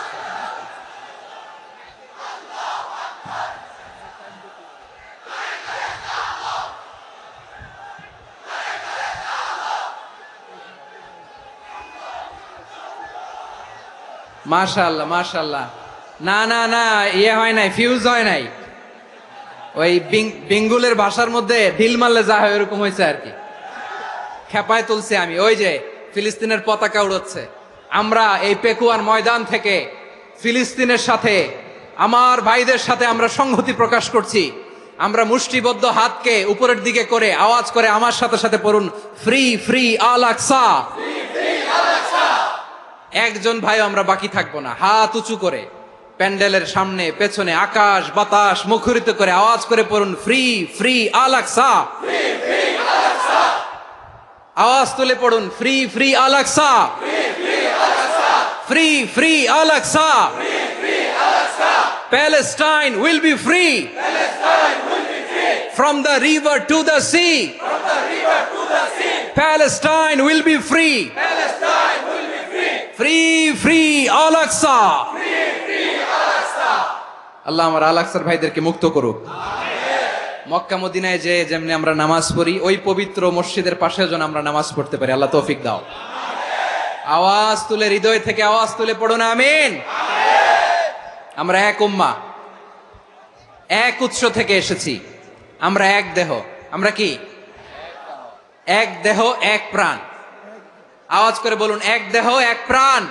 Speaker 1: মাশাআল্লাহ মাশাআল্লাহ। না না না, ইয়ে হয় নাই, ফিউজ হয় নাই। ওই বেঙ্গুলের ভাষার মধ্যে ঢিল মারলে যা হয় এরকম হয়েছে আর কি। খেপায় তুলছে আমি। ওই যে ফিলিস্তিনের পতাকা উড়াচ্ছে, আমরা এই পেকুয়ার ময়দান থেকে ফিলিস্তিনের সাথে, আমার ভাইদের সাথে আমরা সংহতি প্রকাশ করছি। আমরা মুষ্টিবদ্ধ হাতকে উপরের দিকে করে আওয়াজ করে আমার সাথে সাথে পড়ুন, ফ্রি ফ্রি আল আকসা। একজন ভাই আমরা বাকি থাকবো না। হাত উঁচু করে প্যান্ডেলের সামনে পেছনে আকাশ বাতাস মুখরিত করে আওয়াজ করে পড়ুন, ফ্রি ফ্রি আল আকসা। আওয়াজ তুলে পড়ুন, free free Al Aqsa, free free Al Aqsa. Palestine will be free from the river to the sea. Palestine will be free. Free free Al Aqsa. আল্লাহ আমার আল আকসার ভাইদেরকে মুক্ত করুক। মক্কা মদিনায় যে যেমনি আমরা নামাজ পড়ি, ওই পবিত্র মসজিদের পাশে যেন আমরা নামাজ পড়তে পারি। আল্লাহ তৌফিক দাও। আওয়াজ তুলে, হৃদয় থেকে আওয়াজ তুলে পড়ুন আমিন। আমরা এক উম্মাহ, এক উৎস থেকে এসেছি। আমরা এক দেহ। আমরা কি? এক দেহ এক প্রাণ। আওয়াজ করে বলুন, এক দেহ এক প্রাণ।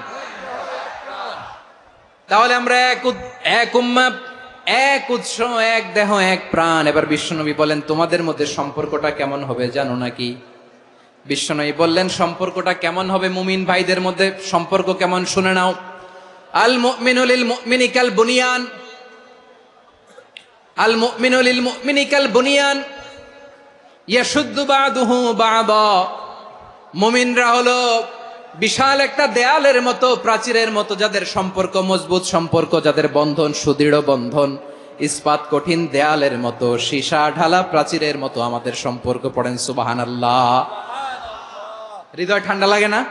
Speaker 1: তাহলে আমরা এক উম্মাহ, এক উৎস, এক দেহ এক প্রাণ। এবার বিশ্বনবী বলেন, তোমাদের মধ্যে সম্পর্কটা কেমন হবে জানো নাকি? বিশ্বনবী বললেন, সম্পর্কটা কেমন হবে মুমিন ভাইদের মধ্যে, সম্পর্ক কেমন শুনে নাও। আল মুমিনু লিল মুমিনি কাল বুনিয়ান, আল মুমিনু লিল মুমিনি কাল বুনিয়ান ইয়াশুদ্দু বা'দুহু বা'দা। মুমিনরা হলো বিশাল একটা দেয়ালের মতো, প্রাচীরের মতো, যাদের সম্পর্ক মজবুত সম্পর্ক, যাদের বন্ধন সুদৃঢ় বন্ধন, ইস্পাত কঠিন দেয়ালের মতো, সীসা ঢালা প্রাচীরের মতো আমাদের সম্পর্ক। পড়েন সুবহানাল্লাহ। হৃদয় ঠান্ডা লাগে না?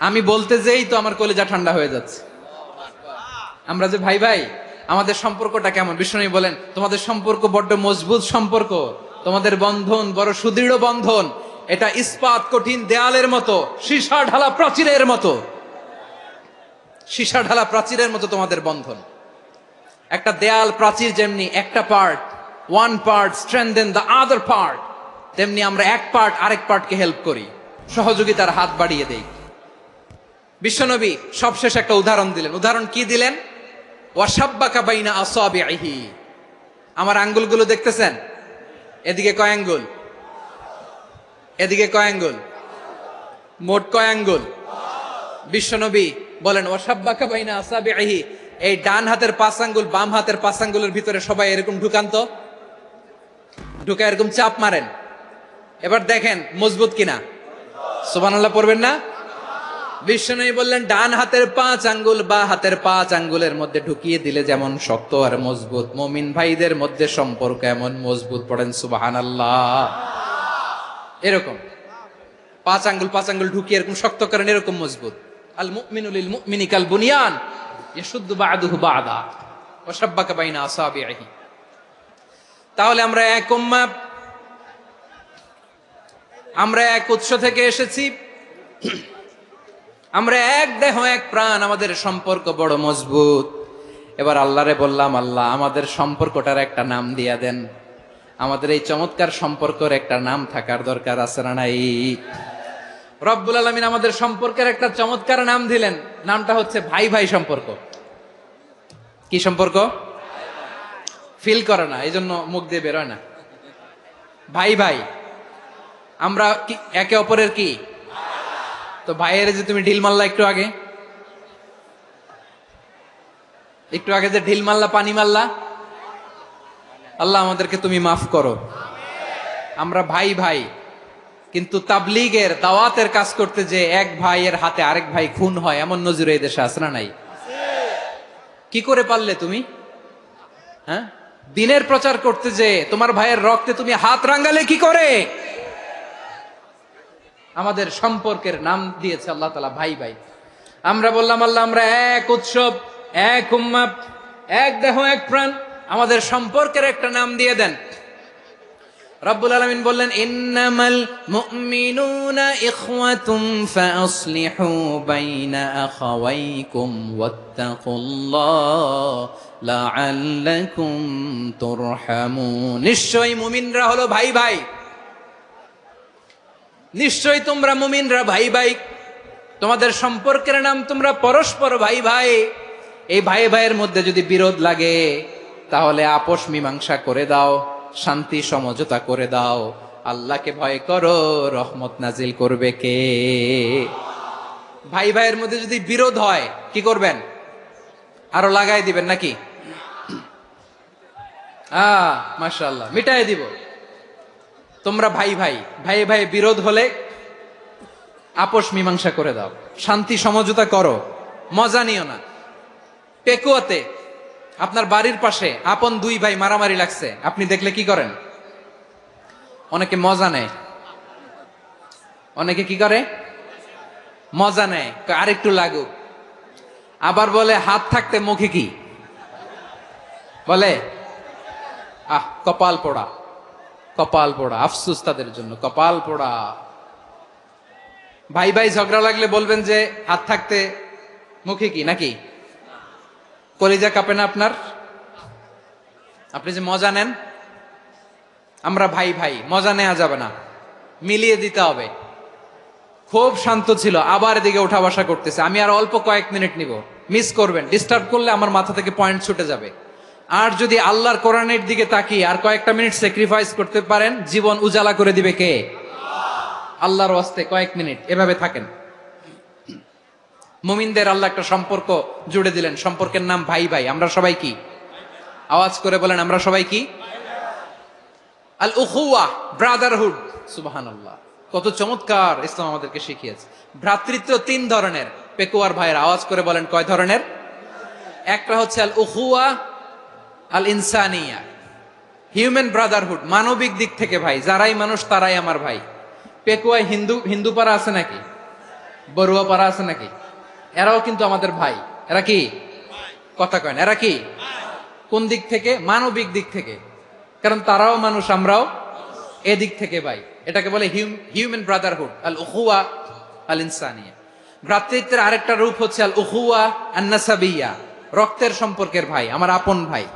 Speaker 1: আমি বলতে যেই তো আমার কলিজা ঠান্ডা হয়ে যাচ্ছে। আমরা যে ভাই ভাই, আমাদের সম্পর্কটা কেমন? বিষ্ণু বলেন, তোমাদের সম্পর্ক বড্ড মজবুত সম্পর্ক, তোমাদের বন্ধন বড় সুদৃঢ় বন্ধন, এটা ইস্পাত কঠিন দেয়ালের মতো, সীসা ঢালা প্রাচীরের মতো, সীসা ঢালা প্রাচীরের মতো তোমাদের বন্ধন। একটা দেয়াল প্রাচীর যেমনি একটা part, one part strengthen the other part, তেমনি আমরা এক পার্ট আরেক পার্টকে হেল্প করি, সহযোগিতার হাত বাড়িয়ে দেই। বিশ্বনবী সবশেষ একটা উদাহরণ দিলেন। উদাহরণ কি দিলেন? ওয়াসাব্বাকা বাইনা আসাবিহি। আমার আঙ্গুলগুলো দেখতেছেন? এদিকে কয় আঙ্গুল? এদিকে কয় আঙ্গুল? মোট কয় আঙ্গুল? বিশ্বনবী বলেন, ওয়াসাব্বাকা বাইনা আসাবিহি, এই ডান হাতের 5 আঙ্গুল বাম হাতের 5 আঙ্গুলের ভিতরে সবাই এরকম ঢুকান্ত, ঢুকা এরকম চাপ মারেন। এবার দেখেন মজবুত কিনা। সুবহানাল্লাহ পড়বেন না? বিশ্বনবী বললেন, ডান হাতের 5 আঙ্গুল বা হাতের 5 আঙ্গুলের মধ্যে ঢুকিয়ে দিলে যেমন শক্ত আর মজবুত, মুমিন ভাইদের মধ্যে সম্পর্ক এমন মজবুত। পড়েন সুবহানাল্লাহ। এরকম 5 আঙ্গুল ঢুকিয়ে এরকম শক্ত করেন, এরকম মজবুত। আল মুমিনু লিল মুমিনি কাল বুনিয়ান ইয়াশুদ্দু বা'দুহু বা'দা ওয়া শাব্বাকা বাইনা আসাবিহি। তাহলে আমরা এক উম্মাহ, আমরা এক উৎস থেকে এসেছি, আমরা এক দেহ এক প্রাণ, আমাদের সম্পর্ক বড় মজবুত। এবার আল্লাহরে বললাম, আল্লাহ আমাদের সম্পর্কটার একটা নাম দিয়া দেন। আমাদের এই চমৎকার সম্পর্কের একটা নাম থাকার দরকার আছে না নাই? রব্বুল আলামিন আমাদের সম্পর্কের একটা চমৎকার নাম দিলেন। নামটা হচ্ছে ভাই ভাই সম্পর্ক। কি সম্পর্ক? ফিল করে না, এই জন্য মুখ দিয়ে বেরোয় না। ভাই ভাই, আমরা কি একে অপরের কি? তো ভাইয়ের যে তুমি ঢিল মারলা একটু আগে, যে ঢিল মারলা, পানি মারলা, আল্লাহ আমাদেরকে তুমি মাফ করো। আমরা ভাই ভাই, কিন্তু তাবলীগের দাওয়াতের কাজ করতে যে এক ভাইয়ের হাতে আরেক ভাই খুন হয়, এমন নজির এই দেশে আছে না নাই? কি করে পারলে তুমি? হ্যাঁ, দিনের প্রচার করতে যে তোমার ভাইয়ের রক্তে তুমি হাত রাঙ্গালে কি করে? আমাদের সম্পর্কের নাম দিয়েছে আল্লাহ তাআলা ভাই ভাই। আমরা বললাম, আল্লাহ আমরা এক উৎসব, এক উম্মাহ, এক দেহ এক প্রাণ, আমাদের সম্পর্কের একটা নাম দিয়ে দেন। রব্বুল আলামিন বললেন, ইন্নামাল মুমিনুনা ইখওয়াতুম ফাসলিহু বাইনা আখাওয়াইকুম ওয়াত্তাকুল্লাহ লাআল্লাকুম তুরহামুন। নিশ্চয়ই মুমিনরা হলো ভাই ভাই, নিশ্চয়ই তোমরা মুমিনরা ভাই ভাই, তোমাদের সম্পর্কের নাম তোমরা পরস্পর ভাই ভাই। এই ভাই ভাইয়ের মধ্যে যদি বিরোধ লাগে তাহলে আপোষ মীমাংসা করে দাও, শান্তি সমঝোতা করে দাও। আল্লাহকে ভয় করো, রহমত নাজিল করবে কে? ভাই ভাইয়ের মধ্যে যদি বিরোধ হয় কি করবেন? আরো লাগাই দিবেন নাকি? মাশাআল্লাহ, মিটাই দিব। তোমরা ভাই ভাই, ভাই ভাই বিরোধ হলে আপোষ মীমাংসা করে দাও, শান্তি সমঝোতা করো, মজা নিও না। পেকুয়াতে আপনার বাড়ির পাশে আপন 2 ভাই মারামারি লাগছে, আপনি দেখলে কি করেন? অনেকে মজা নেয়। অনেকে কি করে? মজা নেয়, আরেকটু লাগুক। আবার বলে হাত থাকতে মুখে কি বলে? কপাল পোড়া, কপাল পোড়া, আফসুস তাদের জন্য, কপাল পোড়া। ভাই ভাই ঝগড়া লাগলে বলবেন যে হাত থাকতে মুখে কি নাকি? কলিজা কাঁপে না আপনার? আপনি যে মজা নেন, আমরা ভাই ভাই, মজা নেওয়া যাবে না, মিলিয়ে দিতে হবে। খুব শান্ত ছিল, আবার এদিকে ওঠা বসা করতেছে। আমি আর অল্প কয়েক মিনিট নিব, মিস করবেন, ডিস্টার্ব করলে আমার মাথা থেকে পয়েন্ট ছুটে যাবে। আর যদি আল্লাহর কোরআনের দিকে তাকিয়ে আর কয়েকটা মিনিট স্যাক্রিফাইস করতে পারেন, জীবন উজালা করে দিবে কে? আল্লাহর ওয়াস্তে কয়েক মিনিট এভাবে থাকেন। মুমিনদের আল্লাহ একটা সম্পর্ক জুড়ে দিলেন, সম্পর্কের নাম ভাই ভাই। আমরা সবাই কি? আওয়াজ করে বলেন, আমরা সবাই কি? আল উখুয়া, ব্রাদারহুড। সুবহানাল্লাহ, কত চমৎকার ইসলাম আমাদেরকে শিখিয়েছে। ভ্রাতৃত্ব তিন ধরনের। পেকুয়ার ভাইয়ের আওয়াজ করে বলেন, কয় ধরনের? একটা হচ্ছে আল উখুয়া আল ইনসানিয়া, হিউম্যান ব্রাদারহুড, মানবিক দিক থেকে ভাই, যারাই মানুষ তারাই আমার ভাই। পেকুয়ায় হিন্দু পাড়া আছে নাকি? বড়ুয়া পাড়া আছে নাকি? এরাও কিন্তু আমাদের ভাই। এরা কি? কথা কয় না, এরা কি? কোন দিক থেকে? মানবিক দিক থেকে, কারণ তারাও মানুষ, আমরাও এদিক থেকে ভাই। এটাকে বলে হিউম্যান ব্রাদারহুড, আল উখুয়া আল ইনসানিয়া। ভ্রাতৃত্বের আরেকটা রূপ হচ্ছে আল উখুয়া আন নাসাবিয়া, রক্তের সম্পর্কের ভাই, আমার আপন ভাই।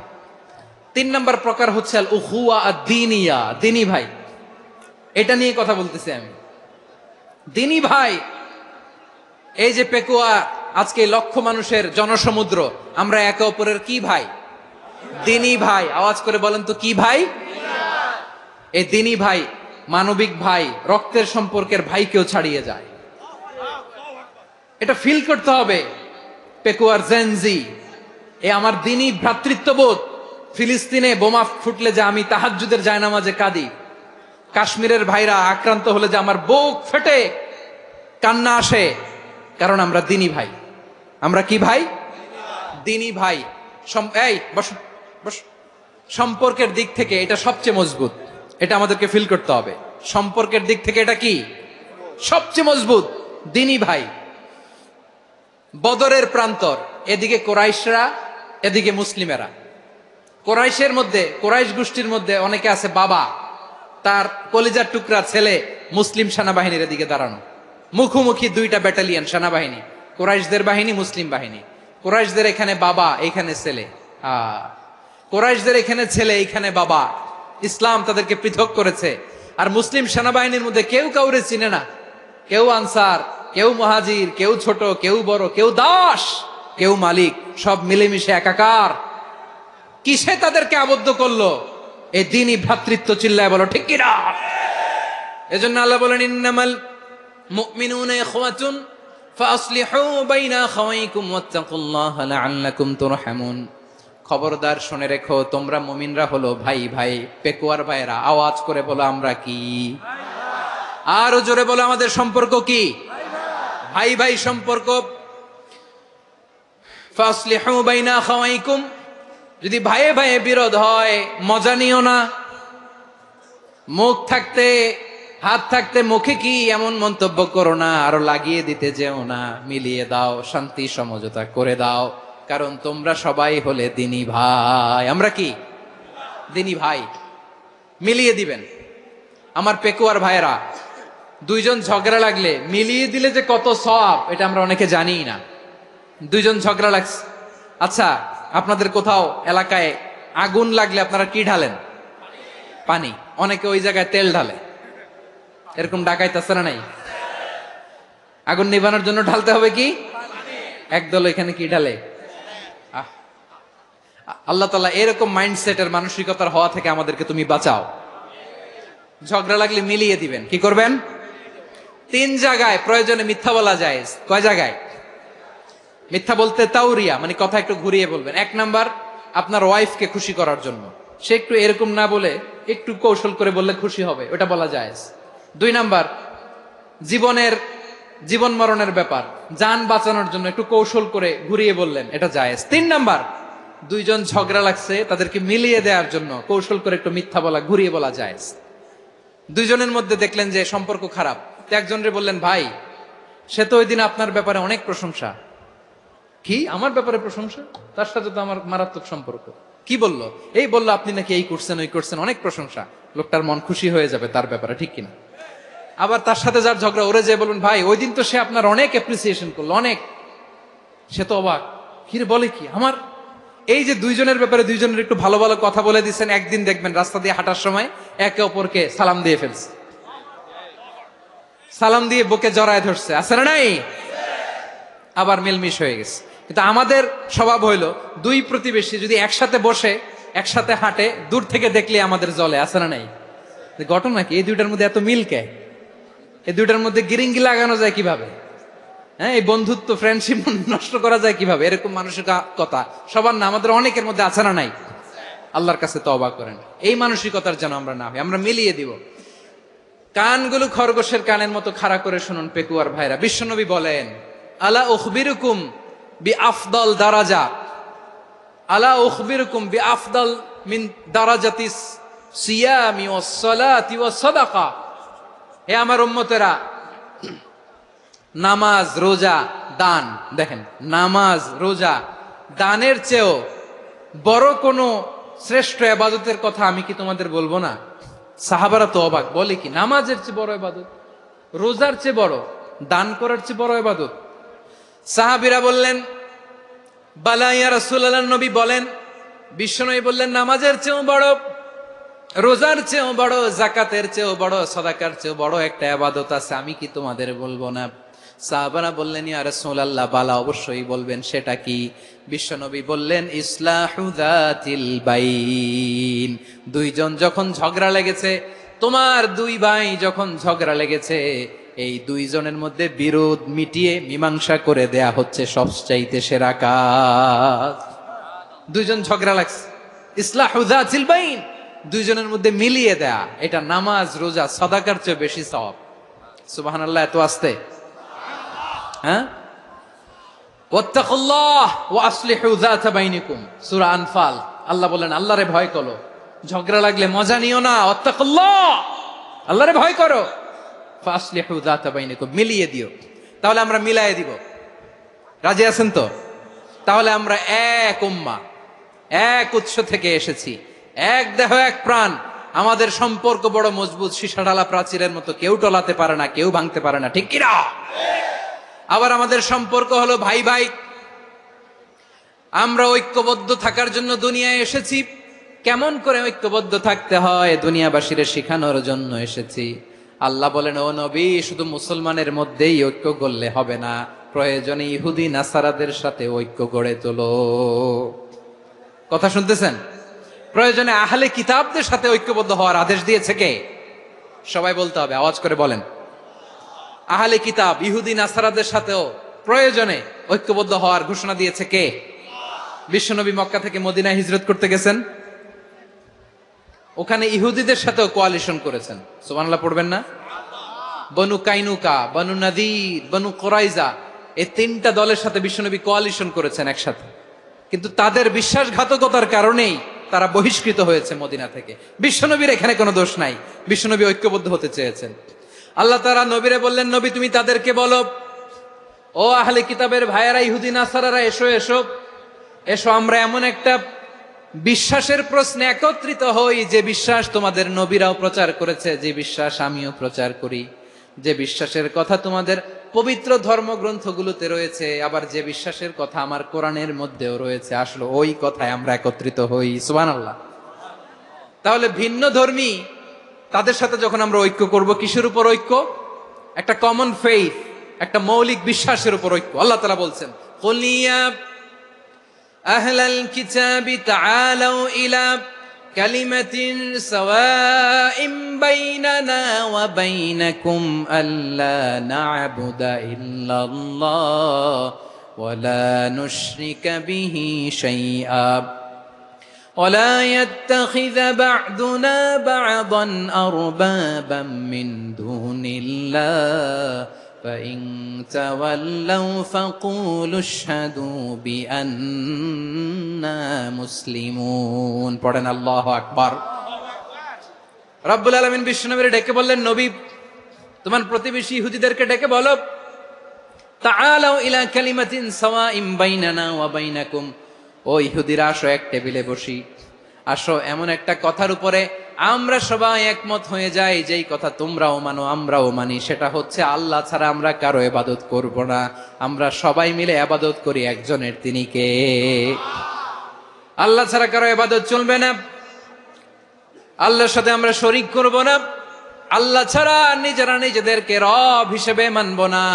Speaker 1: তিন নম্বর প্রকার হচ্ছে আল উখুয়া আদ দ্বীনিয়া, দ্বীনি ভাই। এটা নিয়ে কথা বলতেছি আমি, দ্বীনি ভাই। এই যে পেকুয়া, আজকে লক্ষ মানুষের জনসমুদ্র, আমরা একে অপরের কি ভাই? দ্বীনি ভাই। আওয়াজ করে বলেন তো, কি ভাই? এই দ্বীনি ভাই, মানবিক ভাই, রক্তের সম্পর্কের ভাইকেও ছাড়িয়ে যায়। এটা ফিল করতে হবে। পেকুয়ার জেনজি, এ আমার দ্বীনি ভ্রাতৃত্ববোধ। ফিলিস্তিনে বোমা ফুটলে যে আমি তাহাজ্জুদের জায়নামাজে কাঁদি, কাশ্মীরের ভাইরা আক্রান্ত হলে যে আমার বুক ফেটে কান্না আসে, কারণ আমরা দ্বীনি ভাই। আমরা কি ভাই? দ্বীনি ভাই। এই বস বস। সম্পর্কের দিক থেকে এটা সবচেয়ে মজবুত, এটা আমাদেরকে ফিল করতে হবে। সম্পর্কের দিক থেকে এটা কি? সবচেয়ে মজবুত, দ্বীনি ভাই। বদরের প্রান্তর, এদিকে কোরাইশরা, এদিকে মুসলিমেরা। কোরাইশের মধ্যে, কোরাইশ গোষ্ঠীর মধ্যে অনেকে আছে বাবা, তার কলিজার টুকরা ছেলে মুসলিম সেনাবাহিনীর এদিকে দাঁড়ানো, মুখোমুখি দুইটা ব্যাটালিয়ন সেনাবাহিনী, কোরাইশদের বাহিনী, মুসলিম বাহিনী। কোরাইশদের এখানে বাবা, এখানে ছেলে। কোরাইশদের এখানে ছেলে, এখানে বাবা। ইসলাম তাদেরকে পৃথক করেছে। আর মুসলিম সেনাবাহিনীর মধ্যে কেউ কাউরে চিনে না, কেউ আনসার, কেউ মুহাজির, কেউ ছোট, কেউ বড়, কেউ দাস, কেউ মালিক, সব মিলেমিশে একাকার। কিসে তাদেরকে আবদ্ধ করলো? এই দ্বীনি ভ্রাতৃত্ব। চিল্লায় বলো ঠিক কিনা? এজন্য আল্লাহ বলেন, ইন্নামাল মুমিনুনা ইখওয়াতুন ফাসলিহু বাইনা আখাওয়াইকুম ওয়াত্তাকুল্লাহা লাআল্লাকুম তুরহামুন। খবরদার শুনে রেখো, তোমরা মুমিনরা হলো ভাই ভাই। পেকুয়ার ভাইরা আওয়াজ করে বলো, আমরা কি? আরো জোরে বলো, আমাদের সম্পর্ক কি? ভাই ভাই সম্পর্ক। ফাসলিহু বাইনা আখাওয়াইকুম, যদি ভাইয়ে ভাইয়ে বিরোধ হয় মজা নিও না। মুখ থাকতে, হাত থাকতে মুখে কি এমন মন্তব্য করো না, আরো লাগিয়ে দিতে যেও না। মিলিয়ে দাও, শান্তি সমঝোতা করে দাও, কারণ তোমরা সবাই হলে দ্বীনি ভাই। আমরা কি? দ্বীনি ভাই। মিলিয়ে দিবেন। আমার পেকুয়ার ভাইয়েরা, দুইজন ঝগড়া লাগলে মিলিয়ে দিলে যে কত সওয়াব, এটা আমরা অনেকে জানি না। দুইজন ঝগড়া লাগছে, আচ্ছা আপনাদের কোথাও এলাকায় আগুন লাগলে আপনারা কি ঢালেন? পানি। অনেকে ওই জায়গায় তেল ঢালে, এরকম ডাকাইত আছে না নাই? আগুন নিভানোর জন্য ঢালতে হবে কি? একদল এখানে কি ঢালে? আল্লাহ তাআলা এরকম মাইন্ডসেটের, মানসিকতার হওয়া থেকে আমাদেরকে তুমি বাঁচাও। ঝগড়া লাগলে মিলিয়ে দিবেন। কি করবেন? তিন জায়গায় প্রয়োজনে মিথ্যা বলা যায়। কয় জায়গায় মিথ্যা বলতে? তাওরিয়া, মানে কথা একটু ঘুরিয়ে বলবেন। এক নাম্বার, আপনার ওয়াইফকে খুশি করার জন্য, সে একটু এরকম না বলে একটু কৌশল করে বললে খুশি হবে, ওটা বলা যায়। দুই নাম্বার, জীবন মরণের ব্যাপার, জান বাঁচানোর জন্য একটু কৌশল করে ঘুরিয়ে বললেন, এটা জায়েজ। তিন নাম্বার, দুইজন ঝগড়া লাগছে, তাদেরকে মিলিয়ে দেওয়ার জন্য কৌশল করে একটু মিথ্যা বলা, ঘুরিয়ে বলা জায়েজ। দুইজনের মধ্যে দেখলেন যে সম্পর্ক খারাপ, একজনরে বললেন, ভাই সে তো ওই দিন আপনার ব্যাপারে অনেক প্রশংসা। কি? আমার ব্যাপারে প্রশংসা? তার সাথে তো আমার মারাত্মক সম্পর্ক। কি বললো? এই বললো আপনি নাকি এই করছেন ওই করছেন, অনেক প্রশংসা। লোকটার মন খুশি হয়ে যাবে তার ব্যাপারে, ঠিক কিনা? আবার তার সাথে যার ঝগড়া, ওরে যে বলবেন ভাই ওই দিন তো সে আপনার অনেক অ্যাপ্রিসিয়েশন করলো, অনেক। সে তো অবাক, কিরে বলে কি আমার? এই যে দুইজনের ব্যাপারে দুইজনের একটু ভালো ভালো কথা বলে দিচ্ছেন, একদিন দেখবেন রাস্তা দিয়ে হাঁটার সময় একে অপরকে সালাম দিয়ে ফেলছে, সালাম দিয়ে বুকে জড়ায় ধরছে, আছে না নাই? আবার মিলমিশ হয়ে গেছে। কিন্তু আমাদের স্বভাব হইলো দুই প্রতিবেশী যদি একসাথে বসে একসাথে হাঁটে, দূর থেকে দেখলে আমাদের জলে, আছে না নাই? ঘটনা কি এই দুইটার মধ্যে এত মিল কে? এই দুইটার মধ্যে গিরিঙ্গি লাগানো যায় কিভাবে? হ্যাঁ, এই বন্ধুত্ব ফ্রেন্ডশিপ নষ্ট করা যায় কিভাবে? এরকম মানসিকতা সবার না, আমাদের অনেকের মধ্যে আছে না নাই? আল্লাহর কাছে তওবা করেন এই মানসিকতার যেন আমরা না হই, আমরা মিলিয়ে দিব। কানগুলো খরগোশের কানের মতো খাড়া করে শুনুন পেকুয়ার ভাইরা, বিশ্বনবী বলেন আলা উখবিরুকুম বি আফদল দারাজা, আলা উখবিরুকুম বি আফদল মিন দারাজাতিস সিয়ামি ওয়াস সালাতি ওয়াস সাদাকা। হে আমার উম্মতেরা, নামাজ, রোজা, দান, দেখেন নামাজ, রোজা, দানের চেয়েও বড় কোন শ্রেষ্ঠ ইবাদতের কথা আমি কি তোমাদের বলবো না? সাহাবারা তো অবাক, বলে কি নামাজের চেয়ে বড় ইবাদত, রোজার চেয়ে বড়, দান করার চেয়ে বড় ইবাদত? সাহাবীরা বললেন বালা ইয়া রাসূলুল্লাহ, নবী বলেন, বিশ্বনবী বললেন নামাজের চেয়েও বড়, রোজার চেয়েও বড়, যাকাতের চেয়েও বড়, সাদাকার চেয়েও বড় একটা ইবাদত আছে, আমি কি তোমাদের বলবো না? সাহাবারা বললেন ইয়া রাসূলুল্লাহ, বালা অবশ্যই বলবেন, সেটা কি? বিশ্বনবী বললেন ইসলাহু যাতিল বাইন। দুইজন যখন ঝগড়া লেগেছে, তোমার দুই ভাই যখন ঝগড়া লেগেছে, এই দুইজনের মধ্যে বিরোধ মিটিয়ে মীমাংসা করে দেয়া হচ্ছে সবচাইতে সেরা কাজ। দুইজন ঝগড়া লাগছে, ইসলাহু যাতিল বাইন, দুইজনের মধ্যে মিলিয়ে দেয়া, এটা নামাজ, রোজা, সাদাকার চেয়ে বেশি সওয়াব। সুবহানাল্লাহ, এত আস্তে? হ্যাঁ, ওয়াত্তাকুল্লাহ ওয়া আসলিহু যাতা বাইনিকুম, সূরা আনফাল। আল্লাহ বলেন আল্লাহরে ভয় করো, ঝগড়া লাগলে মজা নিও না, ওয়াত্তাকুল্লাহ, আল্লাহরে ভয় করো, ফাসলিহু যাতা বাইনিকুম, মিলিয়ে দিও। তাহলে আমরা মিলায়ে দিব, রাজি আছেন তো? তাহলে আমরা এক উম্মাহ, এক উৎস থেকে এসেছি, এক দেহ এক প্রাণ, আমাদের সম্পর্ক বড় মজবুত, সীসাঢালা প্রাচীরের মতো, কেউ টলাতে পারে না, কেউ ভাঙতে পারে না, ঠিক কিনা? আবার আমাদের সম্পর্ক হলো ভাই ভাই, আমরা ঐক্যবদ্ধ থাকার জন্য দুনিয়ায় এসেছি। কেমন করে ঐক্যবদ্ধ থাকতে হয় দুনিয়াবাসীর শেখানোর জন্য এসেছি। আল্লাহ বলেন ও নবী, শুধু মুসলমানের মধ্যেই ঐক্য গড়লে হবে না, প্রয়োজনে ইহুদি নাসারাদের সাথে ঐক্য গড়ে তোলো। কথা শুনতেছেন? প্রয়োজনে আহলে কিতাবদের সাথে ঐক্যবদ্ধ হওয়ার আদেশ দিয়েছে কে? সবাই বলতে হবে, আওয়াজ করে বলেন। আহলে কিতাব ইহুদি নাসারাদের সাথেও প্রয়োজনে ঐক্যবদ্ধ হওয়ার ঘোষণা দিয়েছে কে? বিশ্বনবী মক্কা থেকে মদিনায় হিজরত করতে গেছেন, ওখানে ইহুদিদের সাথেও কোয়ালিশন করেছেন। সুবহানাল্লাহ পড়বেন না? বনু কাইনুকা, বনু নাদির, বনু কুরাইজা, এই তিনটা দলের সাথে বিশ্বনবী কোয়ালিশন করেছেন একসাথে। কিন্তু তাদের বিশ্বাসঘাতকতার কারণেই তারা বহিষ্কৃত হয়েছে মদিনা থেকে। বিশ্বনবীর এখানে কোনো দোষ নাই, বিশ্বনবী ঐক্যবদ্ধ হতে চেয়েছেন। আল্লাহ তাআলা নবীরে বললেন, নবী তুমি তাদেরকে বলো, ও আহলে কিতাবের ভাইয়েরা, ইহুদি নাসারারা, এসো এসো এসো, আমরা এমন একটা বিশ্বাসের প্রশ্নে একত্রিত হই, যে বিশ্বাস তোমাদের নবীরাও প্রচার করেছে, যে বিশ্বাস আমিও প্রচার করি, যে বিশ্বাসের কথা তোমাদের পবিত্র ধর্মগ্রন্থগুলোতে রয়েছে, আবার যে বিশ্বাসের কথা আমার কোরআনের মধ্যেও রয়েছে, আসলে ওই কথায় আমরা একত্রিত হই। সুবহানাল্লাহ। তাহলে ভিন্ন ধর্মী তাদের সাথে যখন আমরা ঐক্য করব, কিসের উপর ঐক্য? একটা কমন ফেইথ, একটা মৌলিক বিশ্বাসের উপর ঐক্য। আল্লাহ তাআলা বলছেন, কুল ইয়া আহলাল কিতাবি তাআলাউ ইলা কালিমাতিন সাওয়াইম বাইনানা ওয়া বাইনাকুম আল্লা না'বুদা ইল্লাল্লাহ ওয়া লা নুশরিকা বিহি শাইআ ولا يتخذ بعضنا بعضا أربابا من دون الله فإن تولوا فقولوا اشهدوا بأننا مسلمون। পড়েন আল্লাহু আকবার। রব্বুল আলামিন বিশ্বনবীর ডেকে বললেন, নবী তোমার প্রতিবেশী ইহুদিদেরকে ডেকে বলো, তাআলাউ ইলা কালিমাতিন সাওয়াইম বাইনানা ওয়া বাইনাকুম, ও ও ইহুদিরা আসো এক টেবিলে বসি, আসো এমন একটা কথার উপরে আমরা সবাই একমত হয়ে যাই, যেই কথা তোমরাও মানো আমরাও মানি, সেটা হচ্ছে আল্লাহ ছাড়া আমরা কারো ইবাদত করব না, আমরা সবাই মিলে ইবাদত করি একজনের, তিনি কে? আল্লাহ ছাড়া কারো ইবাদত চলবে না, আল্লাহর সাথে আমরা শরীক করব না, আল্লাহ ছাড়া নিজেরা নিজেদেরকে রব হিসেবে মানব না।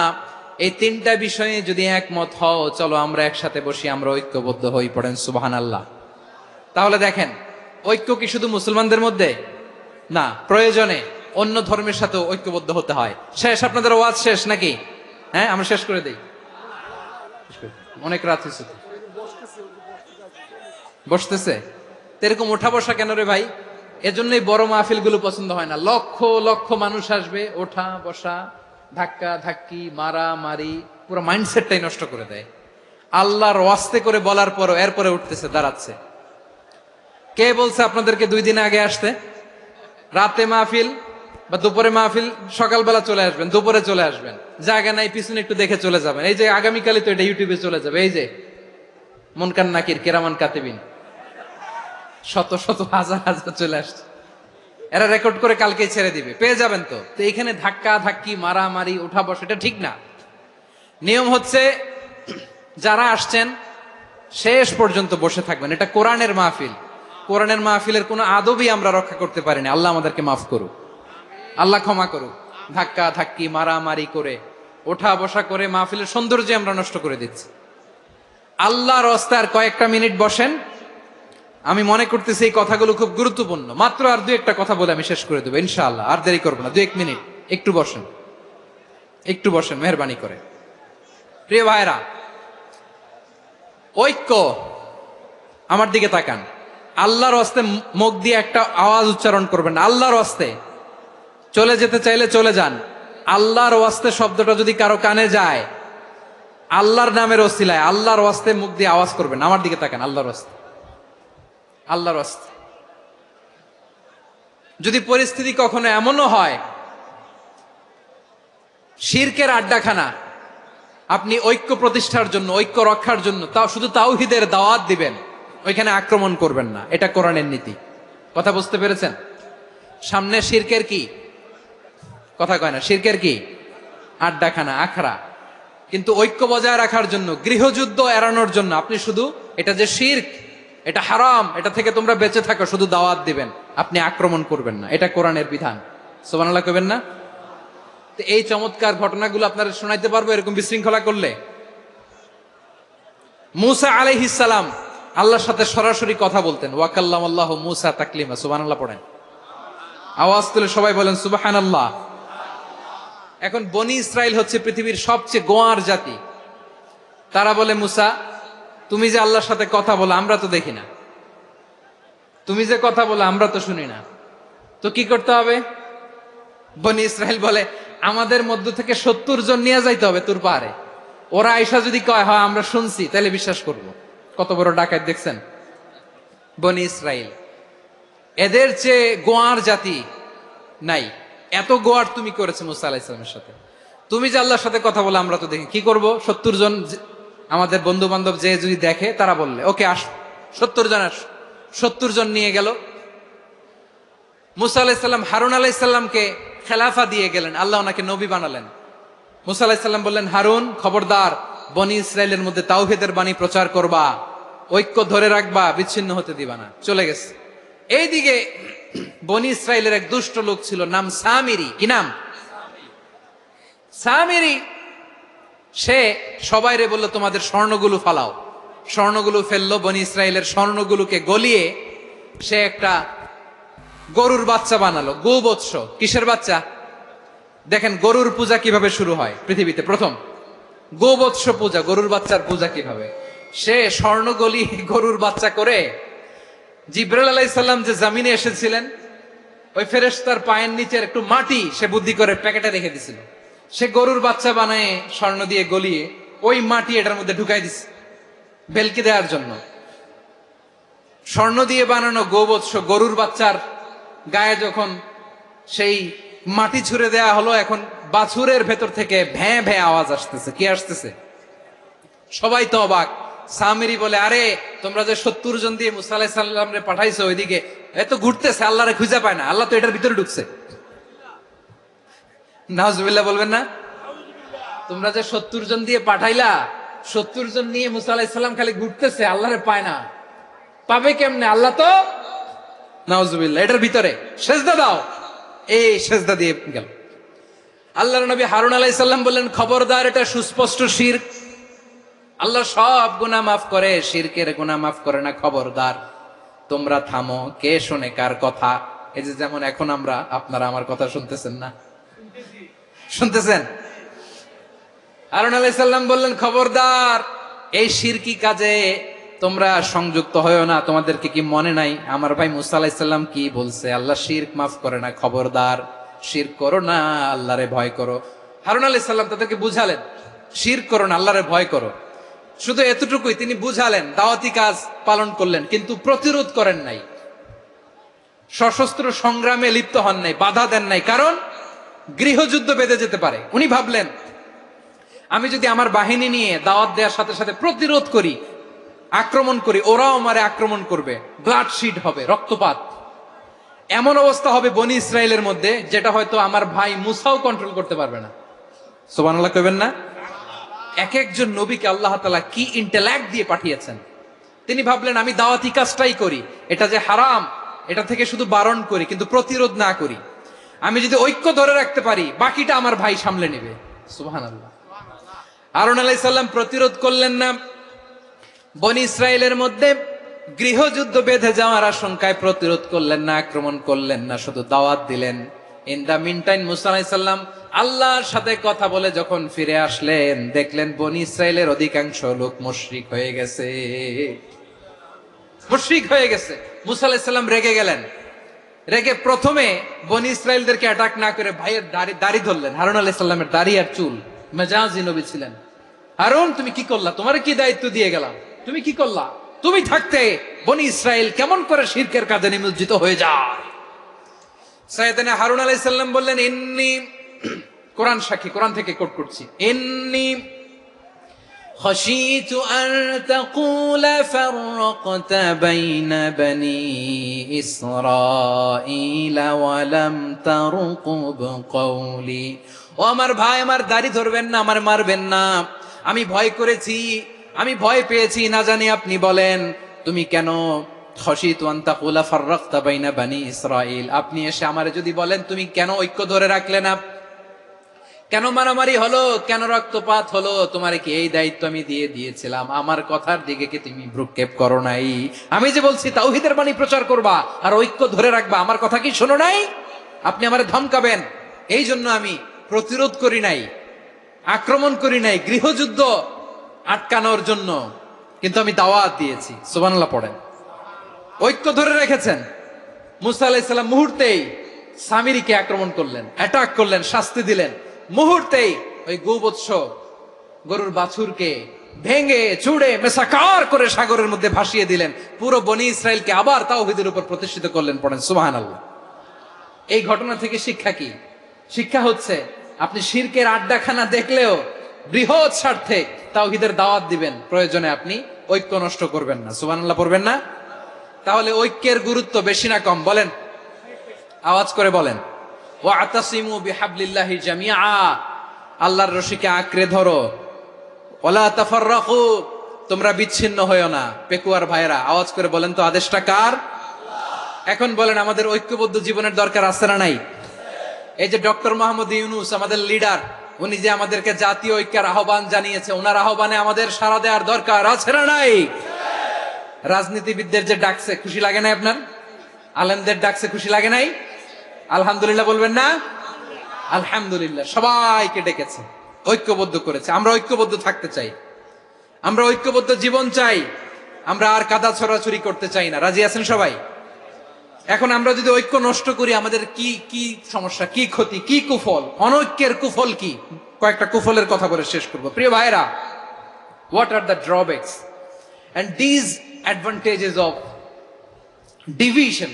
Speaker 1: এই তিনটা বিষয়ে যদি একমত হও, চলো আমরা একসাথে বসি, আমরা ঐক্যবদ্ধ হই, পড়েন সুবহানাল্লাহ। তাহলে দেখেন, ঐক্য কি শুধু মুসলমানদের মধ্যে না, প্রয়োজনে অন্য ধর্মের সাথে ঐক্যবদ্ধ হতে হয়। শেষ, আপনাদের ওয়াজ শেষ নাকি? হ্যাঁ, আমরা শেষ করে দেই, অনেক রাত হয়েছে। বসতেছে তো এরকম ওঠা বসা কেন রে ভাই? এজন্যই বড় মাহফিল গুলো পছন্দ হয় না। লক্ষ লক্ষ মানুষ আসবে, ওঠা বসা, ধাক্কা ধাক্কি, মারা মারি, পুরো মাইন্ডসেটটাই নষ্ট করে দেয়। আল্লাহর ওয়াস্তে করে বলার পরও এরপরে উঠতেছে, দাঁড়াচ্ছে। কে বলছে আপনাদেরকে 2 দিন আগে আসতে? রাতে মাহফিল বা দুপুরে মাহফিল, সকালবেলা চলে আসবেন, দুপুরে চলে আসবেন, জায়গা নাই পিছনে একটু দেখে চলে যাবেন। এই যে আগামীকালই তো এটা ইউটিউবে চলে যাবে, এই যে মুনকার নাকির কেরামান কাতিবিন, শত শত হাজার হাজার চলে আসছে, এরা রেকর্ড করে কালকেই ছেড়ে দিবে, পেয়ে যাবেন। তো এইখানে ধাক্কা ধাক্কি, মারামারি, উঠা বসা, এটা ঠিক না। নিয়ম হচ্ছে যারা আসছেন শেষ পর্যন্ত বসে থাকবেন। এটা কোরআনের মাহফিল, কোরআনের মাহফিলের কোনো আদবই আমরা রক্ষা করতে পারিনি। আল্লাহ আমাদেরকে মাফ করুক, আল্লাহ ক্ষমা করুক। ধাক্কা ধাক্কি, মারামারি করে, ওঠা বসা করে মাহফিলের সৌন্দর্য আমরা নষ্ট করে দিচ্ছি। আল্লাহর রাস্তায় আর কয়েকটা মিনিট বসেন। আমি মনে করতেছি এই কথাগুলো খুব গুরুত্বপূর্ণ। মাত্র আর 2-1টা কথা বলে আমি শেষ করে দেবো ইনশাআল্লাহ, আর দেরি করবো না। 2-1 মিনিট একটু বসেন, একটু বসেন মেহরবানি করে। প্রিয় ভাইরা, ঐক্য, আমার দিকে তাকান। আল্লাহর ওয়াস্তে মুখ দিয়ে একটা আওয়াজ উচ্চারণ করবেন, আল্লাহর ওয়াস্তে। চলে যেতে চাইলে চলে যান। আল্লাহর ওয়াস্তে শব্দটা যদি কারো কানে যায়, আল্লাহর নামের ওসিলায় আল্লাহর ওয়াস্তে মুখ দিয়ে আওয়াজ করবেন। আমার দিকে তাকান, আল্লাহর ওয়াস্তে, আল্লাহর ওয়াস্তে। যদি পরিস্থিতি কখনো এমনও হয় শিরকের আড্ডাখানা, আপনি ঐক্য প্রতিষ্ঠার জন্য, ঐক্য রক্ষার জন্য তাও শুধু তাওহীদের দাওয়াত দিবেন, ওইখানে আক্রমণ করবেন না। এটা কোরআনের নীতি। কথা বুঝতে পেরেছেন? সামনে শিরকের কি কথা কয় না, শিরকের কি আড্ডাখানা, আখড়া। কিন্তু ঐক্য বজায় রাখার জন্য, গৃহযুদ্ধ এড়ানোর জন্য আপনি শুধু এটা যে শিরক, এটা হারাম, এটা থেকে তোমরা বেঁচে থাকো, শুধু দাওয়াত দিবেন, আপনি আক্রমণ করবেন না। এটা কোরআনের বিধান। সুবহানাল্লাহ কইবেন না? তো এই চমৎকার ঘটনাগুলো আপনারা শোনাইতে পারবো এরকম বিশৃঙ্খলা করলে। মূসা আলাইহিস সালাম আল্লাহর সাথে সরাসরি কথা বলতেন। ওয়াকাল্লামাল্লাহু মূসা তাকলিমা। সুবহানাল্লাহ পড়েন, আওয়াজ তুলে সবাই বলেন সুবহানাল্লাহ। এখন বনি ইসরাইল হচ্ছে পৃথিবীর সবচেয়ে গোয়ার জাতি। তারা বলে, মূসা তুমি যে আল্লাহর সাথে কথা বলো আমরা তো দেখি না, তুমি যে কথা বলো আমরা তো শুনি না, তো কি করতে হবে? বনি ইসরাইল বলে, আমাদের মধ্য থেকে 70 জন নিয়ে যাইতে হবে তুর পাহাড়ে। ওরা আয়সা যদি কয় হয় আমরা শুনছি, তাহলে বিশ্বাস করব। কত বড় ডাকাত দেখছেন বনি ইসরাইল। এদের চেয়ে গোয়ার জাতি নাই। এত গোয়ার তুমি করেছে মুসা আলাইহিস সালামের সাথে। তুমি যে আল্লাহর সাথে কথা বলে আমরা তো দেখি, কি করব? 70 জন আমাদের বন্ধু বান্ধব যে যদি দেখে, তারা বললে ওকে আস, 70 জন আস। 70 জন নিয়ে গেল। মুসা আলাইহিস সালাম হারুন আলাইহিস সালামকে খেলাফা দিয়ে গেলেন, আল্লাহ ওনাকে নবী বানালেন। মুসা আলাইহিস সালাম বললেন, হারুন খবরদার, বনি ইসরাইলের মধ্যে তাওহীদের বাণী প্রচার করবা, ঐক্য ধরে রাখবা, বিচ্ছিন্ন হতে দিবা না। চলে গেছে। এইদিকে বনি ইসরাইলের এক দুষ্ট লোক ছিল, নাম সামিরি। কি নাম? সামিরি। সে সবাইরে বলল, তোমাদের স্বর্ণগুলো ফালাও। স্বর্ণগুলো ফেললো। বনি ইসরাইলের স্বর্ণগুলোকে গলিয়ে সে একটা গরুর বাচ্চা বানালো। গোবৎস। কিসের বাচ্চা? দেখেন গরুর পূজা কিভাবে শুরু হয় পৃথিবীতে প্রথম। গোবৎস পূজা, গরুর বাচ্চার পূজা কিভাবে। সে স্বর্ণ গলি গরুর বাচ্চা করে, জিবরাইল আলাইহিস সালাম যে জামিনে এসেছিলেন, ওই ফেরেশতার পায়ের নিচের একটু মাটি সে বুদ্ধি করে প্যাকেটে রেখে দিছিল। সে গরুর বাচ্চা বানায় স্বর্ণ দিয়ে গলিয়ে ওই মাটি এটার মধ্যে ঢুকাই দিছে ভেলকি দেওয়ার জন্য। স্বর্ণ দিয়ে বানানো গোবৎস গরুর বাচ্চার গায়ে যখন সেই মাটি ছুঁড়ে দেয়া হলো, এখন বাছুরের ভেতর থেকে ভ্যাঁ ভ্যাঁ আওয়াজ আসতেছে। কি আসতেছে? সবাই তো অবাক। সামিরি বলে, আরে তোমরা যে 70 জন দিয়ে মুসা আলাইহিস সালাম রে পাঠাইছো ওইদিকে, এত ঘুরতেছে, আল্লাহরে খুঁজে পায় না, আল্লাহ তো এটার ভিতরে ঢুকছে। নাউজুবিল্লাহ বলবেন না? তোমরা যে 70 জন দিয়ে পাঠাইলা, 70 জন নিয়ে মুসা আলাইহিস সালাম খালি ঘুরতেছে, আল্লাহরে পায় না। পাবে কেমনে? আল্লাহ তো, নাউজুবিল্লাহ, এটার ভিতরে সেজদা দাও। এই সেজদা দিয়ে গেল। আল্লাহর নবী হারুন আলাইহিস সালাম বললেন, খবরদার, এটা সুস্পষ্ট শিরক। আল্লাহ সব গুনাহ মাফ করে, শিরকের গুনাহ মাফ করে না, খবরদার তোমরা থামো। কে শোনে কার কথা? এই যে যেমন এখন আপনারা আমার কথা শুনতেছেন না? শুনতেছেন? হারুন আলাইহিস সালাম বললেন, খবরদার, এই শিরকি কাজে তোমরা সংযুক্ত হয়েও না। তোমাদেরকে কি মনে নাই আমার ভাই মুসা আলাইহিস সালাম কি বলছে? আল্লাহ শিরক মাফ করে না, খবরদার শিরক করো না, আল্লাহরে ভয় করো। হারুন আলাইহিস সালাম তাদেরকে বুঝালেন, শিরক করো না, আল্লাহরে ভয় করো। শুধু এতটুকুই তিনি বুঝালেন, দাওয়াতি কাজ পালন করলেন, কিন্তু প্রতিরোধ করেন নাই, সশস্ত্র সংগ্রামে লিপ্ত হন নাই, বাধা দেন নাই, কারণ গৃহযুদ্ধ বেঁধে যেতে পারে। উনি ভাবলেন, আমি যদি আমার বাহিনী নিয়ে দাওয়াত দেওয়ার সাথে সাথে প্রতিরোধ করি, আক্রমণ করি, ওরাও আমারে আক্রমণ করবে, ব্লাডশিড হবে, রক্তপাত, এমন অবস্থা হবে বনি ইসরায়েলের মধ্যে, যেটা হয়তো আমার ভাই মুসাও কন্ট্রোল করতে পারবে না। সুবহানাল্লাহ কইবেন না? এক একজন নবীকে আল্লাহ তাআলা কি ইন্টেলেক্ট দিয়ে পাঠিয়েছেন। তিনি ভাবলেন, আমি দাওয়াতি কাজটাই করি, এটা যে হারাম এটা থেকে শুধু বারণ করি, কিন্তু প্রতিরোধ না করি। আমি যদি ঐক্য ধরে রাখতে পারি, বাকিটা আমার ভাই সামলে নেবে। সুবহানাল্লাহ। হারুন আলাইহিস সালাম প্রতিরোধ করলেন না, বনি ইসরায়েলের মধ্যে গৃহযুদ্ধ বেঁধে যাওয়ার আশঙ্কায় প্রতিরোধ করলেন না, আক্রমণ করলেন না, শুধু দাওয়াত দিলেন। ইন দা মিন টাইম মুসা আলাইহিস সালাম আল্লাহর সাথে কথা বলে যখন ফিরে আসলেন, দেখলেন বনি ইসরায়েলের অধিকাংশ লোক মুশরিক হয়ে গেছে, মুশরিক হয়ে গেছে। মুসা আলাইহিস সালাম রেগে গেলেন। রেগে প্রথমে বনি ইসরায়েলদেরকে অ্যাটাক না করে ভাইয়ের দাড়ি ধরলেন। হারুন আলাইহিস সালামের দাড়ি আর চুল, মেজাজি নবী ছিলেন। হারুন, তুমি কি করলা? তোমার কি দায়িত্ব দিয়ে গেলাম, তুমি কি করলা? তুমি থাকতে বনি ইসরায়েল কেমন করে শিরকের কাজে নিমজ্জিত হয়ে যায়? সাইয়েদনা হারুন আলাইহিস সালাম বললেন, ইন্নী, কোরআন সাক্ষী, কোরআন থেকে কোট করছি, ইন্নী খাশীতু আন তাকুলা ফাররাকতা বাইনা বনি ইসরাঈলা ওয়া লাম তারকুব কওলি। ও আমার ভাই, আমার দাড়ি ধরবেন না, আমার মারবেন না। আমি ভয় করেছি, আমি ভয় পেয়েছি, না জানি আপনি বলেন তুমি কেন খাশীতু আন তাকুলা ফাররাকতা বাইনা বনি ইসরাঈল, আপনি এসে আমারে যদি বলেন তুমি কেন ঐক্য ধরে রাখলে না, কেন মারামারি হলো, কেন রক্তপাত হলো, তোমার কি এই দায়িত্ব আমি দিয়ে দিয়েছিলাম? আমার কথার দিকে কি তুমি ভ্রুক্ষেপ করো নাই? আমি যে বলছি তাওহীদের বাণী প্রচার করবা আর ঐক্য ধরে রাখবা, আমার কথা কি শোনো নাই? আপনি আমারে ধমকাবেন, এই জন্য আমি প্রতিরোধ করি নাই, আক্রমণ করি নাই, গৃহযুদ্ধ আটকানোর জন্য, কিন্তু আমি দাওয়াত দিয়েছি। সুবহানাল্লাহ পড়েন। ঐক্য ধরে রেখেছেন। মুসা আলাইহিস সালাম মুহূর্তেই সামিরীকে আক্রমণ করলেন, অ্যাটাক করলেন, শাস্তি দিলেন। মুহূর্তেই ওই গোবৎস গরুর বাছুরকে ভেঙে চুড়ে মেসাকার করে সাগরের মধ্যে ভাসিয়ে দিলেন। পুরো বনি ইসরায়েলকে আবার তাওহীদের উপর প্রতিষ্ঠিত করলেন। পড়েন সুবহানাল্লাহ। এই ঘটনা থেকে শিক্ষা কি? শিক্ষা হচ্ছে, আপনি শিরকের আড্ডাখানা দেখলেও বৃহৎ স্বার্থে তাওহীদের দাওয়াত দিবেন, প্রয়োজনে আপনি ঐক্য নষ্ট করবেন না। সুবহানাল্লাহ পড়বেন না? তাহলে ঐক্যের গুরুত্ব বেশি না কম? বলেন, আওয়াজ করে বলেন। ওয়াতাসিমু বিহাবলিল্লাহি জামিআ, আল্লাহর রশিকে আঁকড়ে ধরো। ওয়ালা তাফাররাকু, তোমরা বিচ্ছিন্ন হয়ো না। পেকুয়ার ভাইরা আওয়াজ করে বলেন তো, আদেশটা কার? এখন বলেন, আমাদের ঐক্যবদ্ধ জীবনের দরকার আছে না নাই? এই যে ডক্টর মোহাম্মদ ইউনূস আমাদের লিডার, উনি যে আমাদেরকে জাতীয় ঐক্যের আহ্বান জানিয়েছে, ওনার আহ্বানে আমাদের সাড়া দেওয়ার দরকার আছে না নাই? রাজনীতিবিদদের যে ডাকছে, খুশি লাগে নাই আপনার? আলেমদের ডাকছে, খুশি লাগে নাই? আলহামদুলিল্লাহ বলবেন না? আলহামদুলিল্লাহ। সবাইকে ডেকেছে, ঐক্যবদ্ধ করেছে। আমরা ঐক্যবদ্ধ থাকতে চাই, আমরা ঐক্যবদ্ধ জীবন চাই, আমরা আর কাদা ছড়াছড়ি করতে চাই না। রাজি আছেন সবাই? এখন আমরা যদি ঐক্য নষ্ট করি, আমাদের কি কি সমস্যা, কি ক্ষতি, কি কুফল? অনৈক্যের কুফল কি? কয়েকটা কুফলের কথা বলে শেষ করব। প্রিয় ভাইরা, what are the drawbacks and disadvantages of division,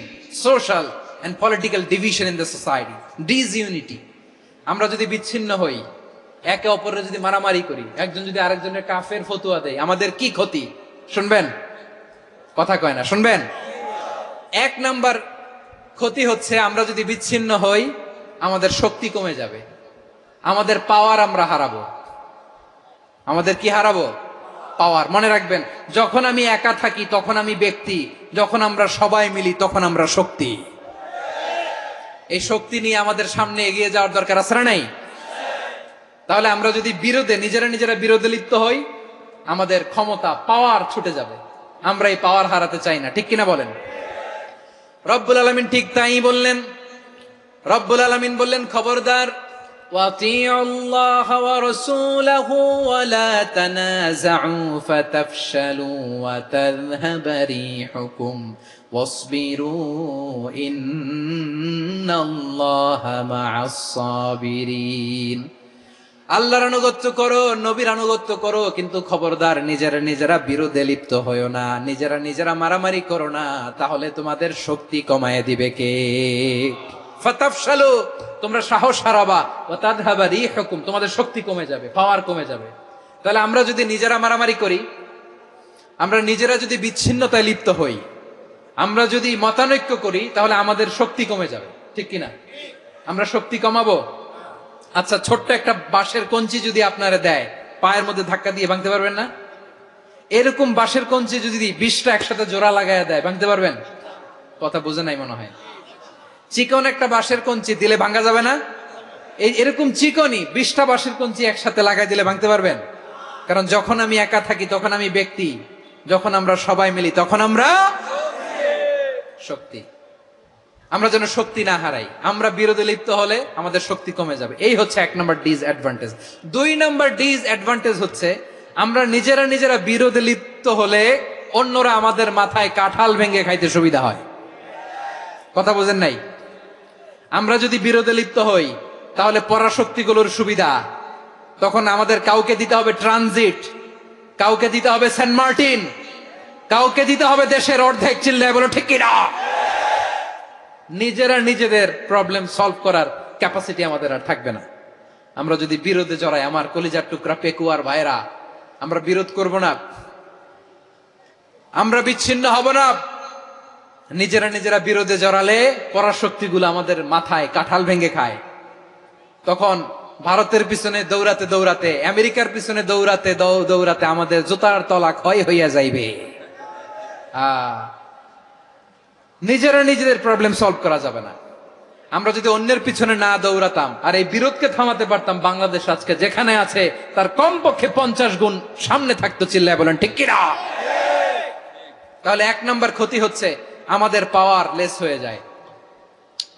Speaker 1: social and political division in the society? Disunity. আমরা যদি বিচ্ছিন্ন হই, একে অপরের যদি মারামারি করি, একজন যদি আরেকজনের কাফের ফতোয়া দেয়, আমাদের কি ক্ষতি? শুনবেন? কথা কয় না, শুনবেন? এক নাম্বার ক্ষতি হচ্ছে, আমরা যদি বিচ্ছিন্ন হই আমাদের শক্তি কমে যাবে, আমাদের পাওয়ার আমরা হারাবো। আমাদের কি হারাবো? পাওয়ার। মনে রাখবেন, যখন আমি একা থাকি তখন আমি ব্যক্তি, যখন আমরা সবাই মিলি তখন আমরা শক্তি। এই শক্তি নিয়ে আমাদের সামনে এগিয়ে যাওয়ার দরকার আছে না নাই? তাহলে আমরা যদি নিজেরা বিরোধে লিপ্ত হই, আমাদের ক্ষমতা, পাওয়ার ছুটে যাবে। আমরা এই পাওয়ার হারাতে চাই না, ঠিক কিনা বলেন? রব্বুল আলামিন ঠিক তাই বললেন। রব্বুল আলামিন বললেন, খবরদার, ওয়াতিউ আল্লাহ ওয়া রাসূলাহু ওয়া লা তানাযাউ ফাতাফশালু ওয়া তাযহাবা রিহুকুম ওয়াসবিরু ইন্নাল্লাহা মা'আস সাবিরিন। আল্লাহর আনুগত্য করো, নবীর আনুগত্য করো, কিন্তু খবরদার নিজেরা বিরোধে লিপ্ত হয়ো না, নিজেরা মারামারি করো না, তাহলে তোমাদের শক্তি কমায় দিবে কে? ফাতাফশালু, তোমরা সাহস হারাবা, ওয়া তাযহাবা রিহুকুম, তোমাদের শক্তি কমে যাবে, পাওয়ার কমে যাবে। তাহলে আমরা যদি নিজেরা মারামারি করি, আমরা নিজেরা যদি বিচ্ছিন্নতায় লিপ্ত হই, আমরা যদি মতানৈক্য করি, তাহলে আমাদের শক্তি কমে যাবে, ঠিক কিনা? আমরা শক্তি কমাবো? আচ্ছা, ছোট্ট একটা বাঁশের কঞ্চি যদি আপনারা দেয়, পায়ের মধ্যে ধাক্কা দিয়ে ভাঙতে পারবেন না? এরকম বাঁশের কঞ্চি যদি 20টা একসাথে জোড়া লাগায় দেয়, ভাঙতে পারবেন? কথা বুঝে নাই মনে হয়। চিকন একটা বাঁশের কঞ্চি দিলে ভাঙা যাবে না? এরকম চিকনই 20টা বাঁশের কঞ্চি একসাথে লাগাই দিলে ভাঙতে পারবেন? কারণ যখন আমি একা থাকি তখন আমি ব্যক্তি, যখন আমরা সবাই মিলি তখন আমরা শক্তি। আমরা যেন শক্তি না হারাই। আমরা বিরোধে লিপ্ত হলে আমাদের শক্তি কমে যাবে। এই হচ্ছে 1 নম্বর ডিসঅ্যাডভান্টেজ। 2 নম্বর ডিসঅ্যাডভান্টেজ হচ্ছে, আমরা নিজেরা বিরোধে লিপ্ত হলে অন্যরা আমাদের মাথায় কাঁঠাল ভেঙে খাইতে সুবিধা হয়। কথা বোঝেন নাই? আমরা যদি বিরোধে লিপ্ত হই তাহলে পরাশক্তিগুলোর সুবিধা, তখন আমাদের কাউকে দিতে হবে ট্রানজিট, কাউকে দিতে হবে সেন্ট মার্টিন, কাউকে দিতে হবে দেশের অর্ধেক। চিল্লায় বলো ঠিক কিনা? নিজেদের প্রবলেম সলভ করার ক্যাপাসিটি আমাদের আর থাকবে না। আমরা যদি বিরোধে জড়াই, আমার কলিজার টুকরা পেকুয়ার ভাইরা, আমরা বিরোধ করব না, আমরা বিচ্ছিন্ন হব না। নিজেরা বিরোধে জড়ালে পরাশক্তিগুলো আমাদের মাথায় কাঁঠাল ভেঙে খায়। তখন ভারতের পিছনে দৌড়াতে, আমেরিকার পিছনে দৌড়াতে আমাদের জুতার তলা ক্ষয় হইয়া যাইবে। নিজেদের প্রবলেম সলভ করা যাবে না। আমরা যদি অন্যের পিছনে না দৌড়াতাম আর এই বিরোধকে থামাতে পারতাম, বাংলাদেশ আজকে যেখানে আছে তার কমপক্ষে 50 গুণ সামনে থাকতো। চিল্লায় বলেন ঠিক কিনা? তাহলে 1 নম্বর ক্ষতি হচ্ছে, আমাদের পাওয়ার লেস হয়ে যায়,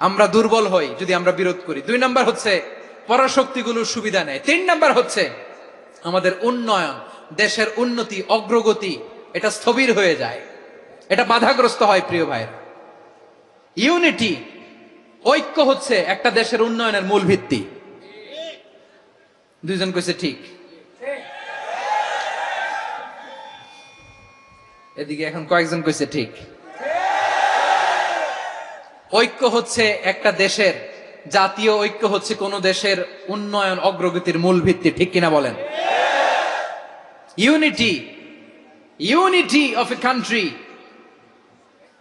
Speaker 1: আমরা দুর্বল হই যদি আমরা বিরোধ করি। 2 নম্বর হচ্ছে, পরাশক্তিগুলোর সুবিধা নেয়। 3 নম্বর হচ্ছে, আমাদের উন্নয়ন, দেশের উন্নতি, অগ্রগতি, এটা স্থবির হয়ে যায়, এটা বাধাগ্রস্ত হয়। প্রিয় ভাইয়ের, ইউনিটি, ঐক্য হচ্ছে একটা দেশের উন্নয়নের মূল ভিত্তি। 2 জন কইছে ঠিক। এদিকে এখন কয়েকজন কইছে ঠিক। ঐক্য হচ্ছে একটা দেশের, জাতীয় ঐক্য হচ্ছে কোন দেশের উন্নয়ন, অগ্রগতির মূল ভিত্তি, ঠিক কিনা বলেন? ইউনিটি অফ এ কান্ট্রি,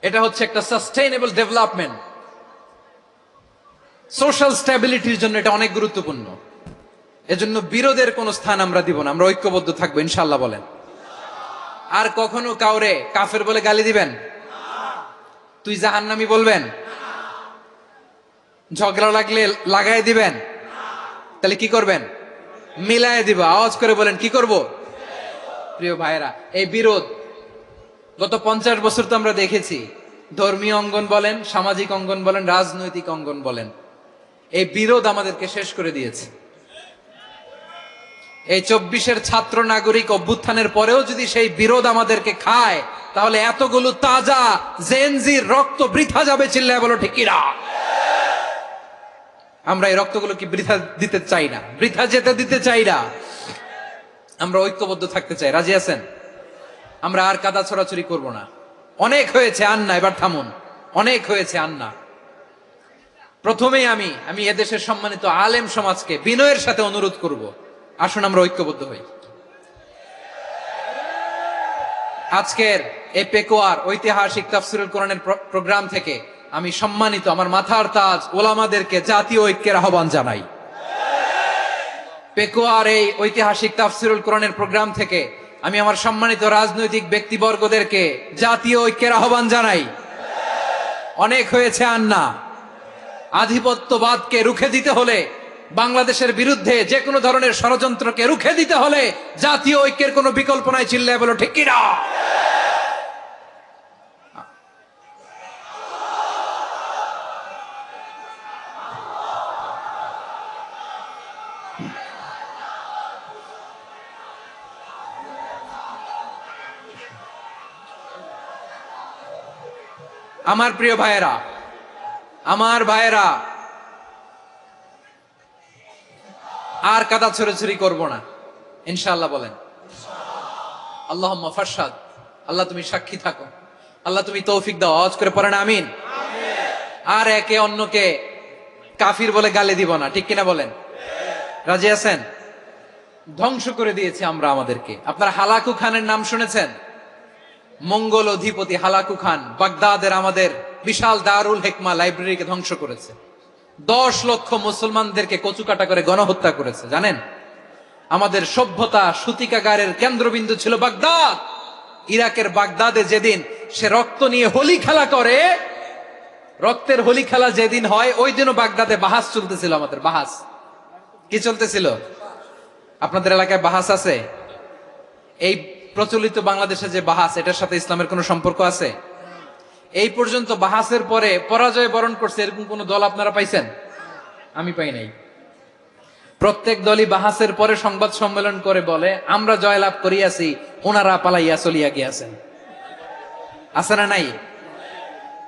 Speaker 1: এটা হচ্ছে একটা সাস্টেইনেবল ডেভেলপমেন্ট, সোশ্যাল স্ট্যাবিলিটির জন্য এটা অনেক গুরুত্বপূর্ণ। এজন্য বিরোধের কোন স্থান আমরা দিব না, আমরা ঐক্যবদ্ধ থাকবো ইনশাআল্লাহ বলেন। আর কখনো কাউরে কাফের বলে গালি দিবেন? তুই জাহান্নামী বলবেন? ঝগড়া লাগলে লাগাই দিবেন? তাহলে কি করবেন? মিলায় দিব। আওয়াজ করে বলেন, কি করব? প্রিয় ভাইরা, এই বিরোধ গত 50 বছর তো আমরা দেখেছি। ধর্মীয় অঙ্গন বলেন, সামাজিক অঙ্গন বলেন, রাজনৈতিক অঙ্গন বলেন, এই বিরোধ আমাদেরকে শেষ করে দিয়েছে। এই 24-এর ছাত্র নাগরিক অভ্যুত্থানের পরেও যদি সেই বিরোধ আমাদেরকে খায়, তাহলে এতগুলো তাজা জেনজির রক্ত বৃথা যাবে। চিল্লায় বলো ঠিক কিনা? আমরা এই রক্তগুলো কি বৃথা দিতে চাই না, বৃথা যেতে দিতে চাই না। আমরা ঐক্যবদ্ধ থাকতে চাই। রাজি আছেন? আমরা আর কাদা ছড়াছড়ি করব না। অনেক হয়েছে, আন্না, এবার থামুন। অনেক হয়েছে, আন্না। প্রথমেই আমি এদেশের সম্মানিত আলেম সমাজকে বিনয়ের সাথে অনুরোধ করব, আসুন আমরা ঐক্যবদ্ধ হই। আজকের এই পেকুয়ার ঐতিহাসিক তাফসিরুল কোরআনের প্রোগ্রাম থেকে আমি সম্মানিত আমার মাথার তাজ ওলামাদেরকে জাতীয় ঐক্যের আহ্বান জানাই। পেকুয়ার এই ঐতিহাসিক তাফসিরুল কোরআনের প্রোগ্রাম থেকে আমি আমার সম্মানিত রাজনৈতিক ব্যক্তিবর্গদেরকে জাতীয় ঐক্যের আহ্বান জানাই। অনেক হয়েছে আর না। আধিপত্যবাদকে রুখে দিতে হলে, বাংলাদেশের বিরুদ্ধে যে কোনো ধরনের ষড়যন্ত্রকে রুখে দিতে হলে জাতীয় ঐক্যের কোনো বিকল্প নাই। চিল্লায় বলো ঠিক কিনা? আমার প্রিয় ভাইয়েরা, আমার ভাইয়েরা, আর কাদা ছড়াছড়ি করব না ইনশাআল্লাহ। বলেন আল্লাহুম্মা ফারশাদ। আল্লাহ তুমি সাক্ষী থাকো, আল্লাহ তুমি তৌফিক দাও। আওয়াজ করে পড়েন আমিন। আর একে অন্যকে কাফির বলে গালি দিব না, ঠিক কিনা বলেন? রাজি আছেন? ধ্বংস করে দিয়েছি আমরা আমাদেরকে। আপনারা হালাকু খানের নাম শুনেছেন? মঙ্গল অধিপতি হালাকু খান বাগদাদের আমাদের বিশাল দারুল হিকমা লাইব্রেরিকে ধ্বংস করেছে। 10 লক্ষ মুসলমানদেরকে কচুকাটা করে গণহত্যা করেছে। জানেন, আমাদের সভ্যতা সূতিকাগারের কেন্দ্রবিন্দু ছিল বাগদাদ। ইরাকের বাগদাদে যেদিন সে রক্ত নিয়ে হোলি খেলা করে, রক্তের হোলি খেলা যেদিন হয়, ওই দিনও বাগদাদে বাহাস চলতেছিল। আমাদের বাহাস কি চলতেছিল? আপনাদের এলাকায় বাহাস আছে? এই প্রচলিত বাংলাদেশে যে বাহাস, এটার সাথে ইসলামের কোনো সম্পর্ক আছে? এই পর্যন্ত বাহাসের পরে পরাজয় বরণ করছে এরকম কোন দল আপনারা পাইছেন? আমি পাই নাই। প্রত্যেক দলই বাহাসের পরে সংবাদ সম্মেলন করে বলে আমরা জয়লাভ করিয়াছি, ওনারা পালাইয়া চলিয়া গিয়াছেন। আছে না নাই?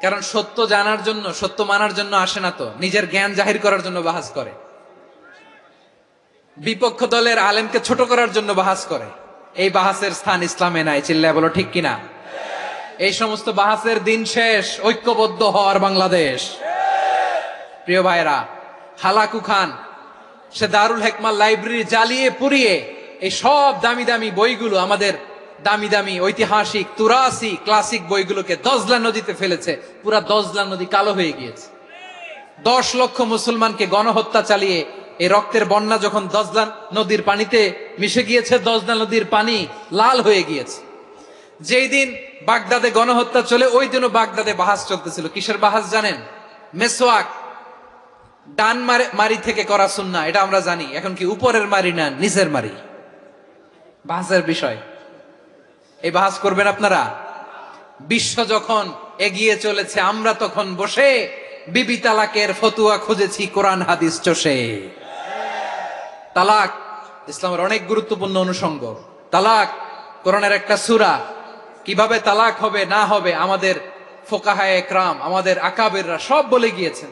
Speaker 1: কারণ সত্য জানার জন্য, সত্য মানার জন্য আসে না তো, নিজের জ্ঞান জাহির করার জন্য বাহাস করে। বিপক্ষ দলের আলেমকে ছোট করার জন্য বাহাস করে। এই বাহাসের স্থান ইসলামে নাই। চিল্লায় বলো ঠিক কিনা? এই সমস্ত বাহাসের দিন শেষ। ঐক্যবদ্ধ হওয়ার বাংলাদেশ। প্রিয় ভাইরা, হালাকু খান সে দারুল হিকমা লাইব্রেরি জ্বালিয়ে পুড়িয়ে এই সব দামি দামি বইগুলো, আমাদের দামি দামি ঐতিহাসিক তুরাসি ক্লাসিক বইগুলোকে দজলা নদীতে ফেলেছে। পুরা দজলা নদী কালো হয়ে গিয়েছে। 10 লক্ষ মুসলমানকে গণহত্যা চালিয়ে এই রক্তের বন্যা যখন দজলা নদীর পানিতে মিশে গিয়েছে, দজলা নদীর পানি লাল হয়ে গিয়েছে। যেই দিন বাগদাদে গণহত্যা চলে, ওই দিনও বাগদাদে বাহাস চলতেছিল। কিসের বাহাস জানেন? মেসওয়াক, ডান মারি থেকে করা সুন্নাহ, এটা আমরা জানি। এখন কি উপরের মারি না নিচের মারি? বাহাসের বিষয়। এই বাহাস করবেন আপনারা? বিশ্ব যখন এগিয়ে চলেছে, আমরা তখন বসে বিবি তালাকের ফতুয়া খুঁজেছি কোরআন হাদিস চষে। তালাক ইসলামের অনেক গুরুত্বপূর্ণ অনুষঙ্গ। তালাক কোরআনের একটা সূরা। কিভাবে তালাক হবে না হবে আমাদের ফোকাহায়ে একরাম, আমাদের আকাবেররা সব বলে গিয়েছেন।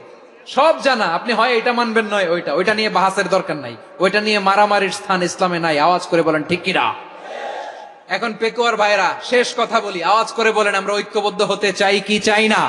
Speaker 1: সব জানা। আপনি হয় এটা মানবেন, নয় ওইটা। ওইটা নিয়ে বাহাসের দরকার নাই। ওইটা নিয়ে মারামারির স্থান ইসলামে নাই। আওয়াজ করে বলেন ঠিক কিনা? এখন পেকুয়ার ভাইরা, শেষ কথা বলি, আওয়াজ করে বলেন আমরা ঐক্যবদ্ধ হতে চাই কি চাই না?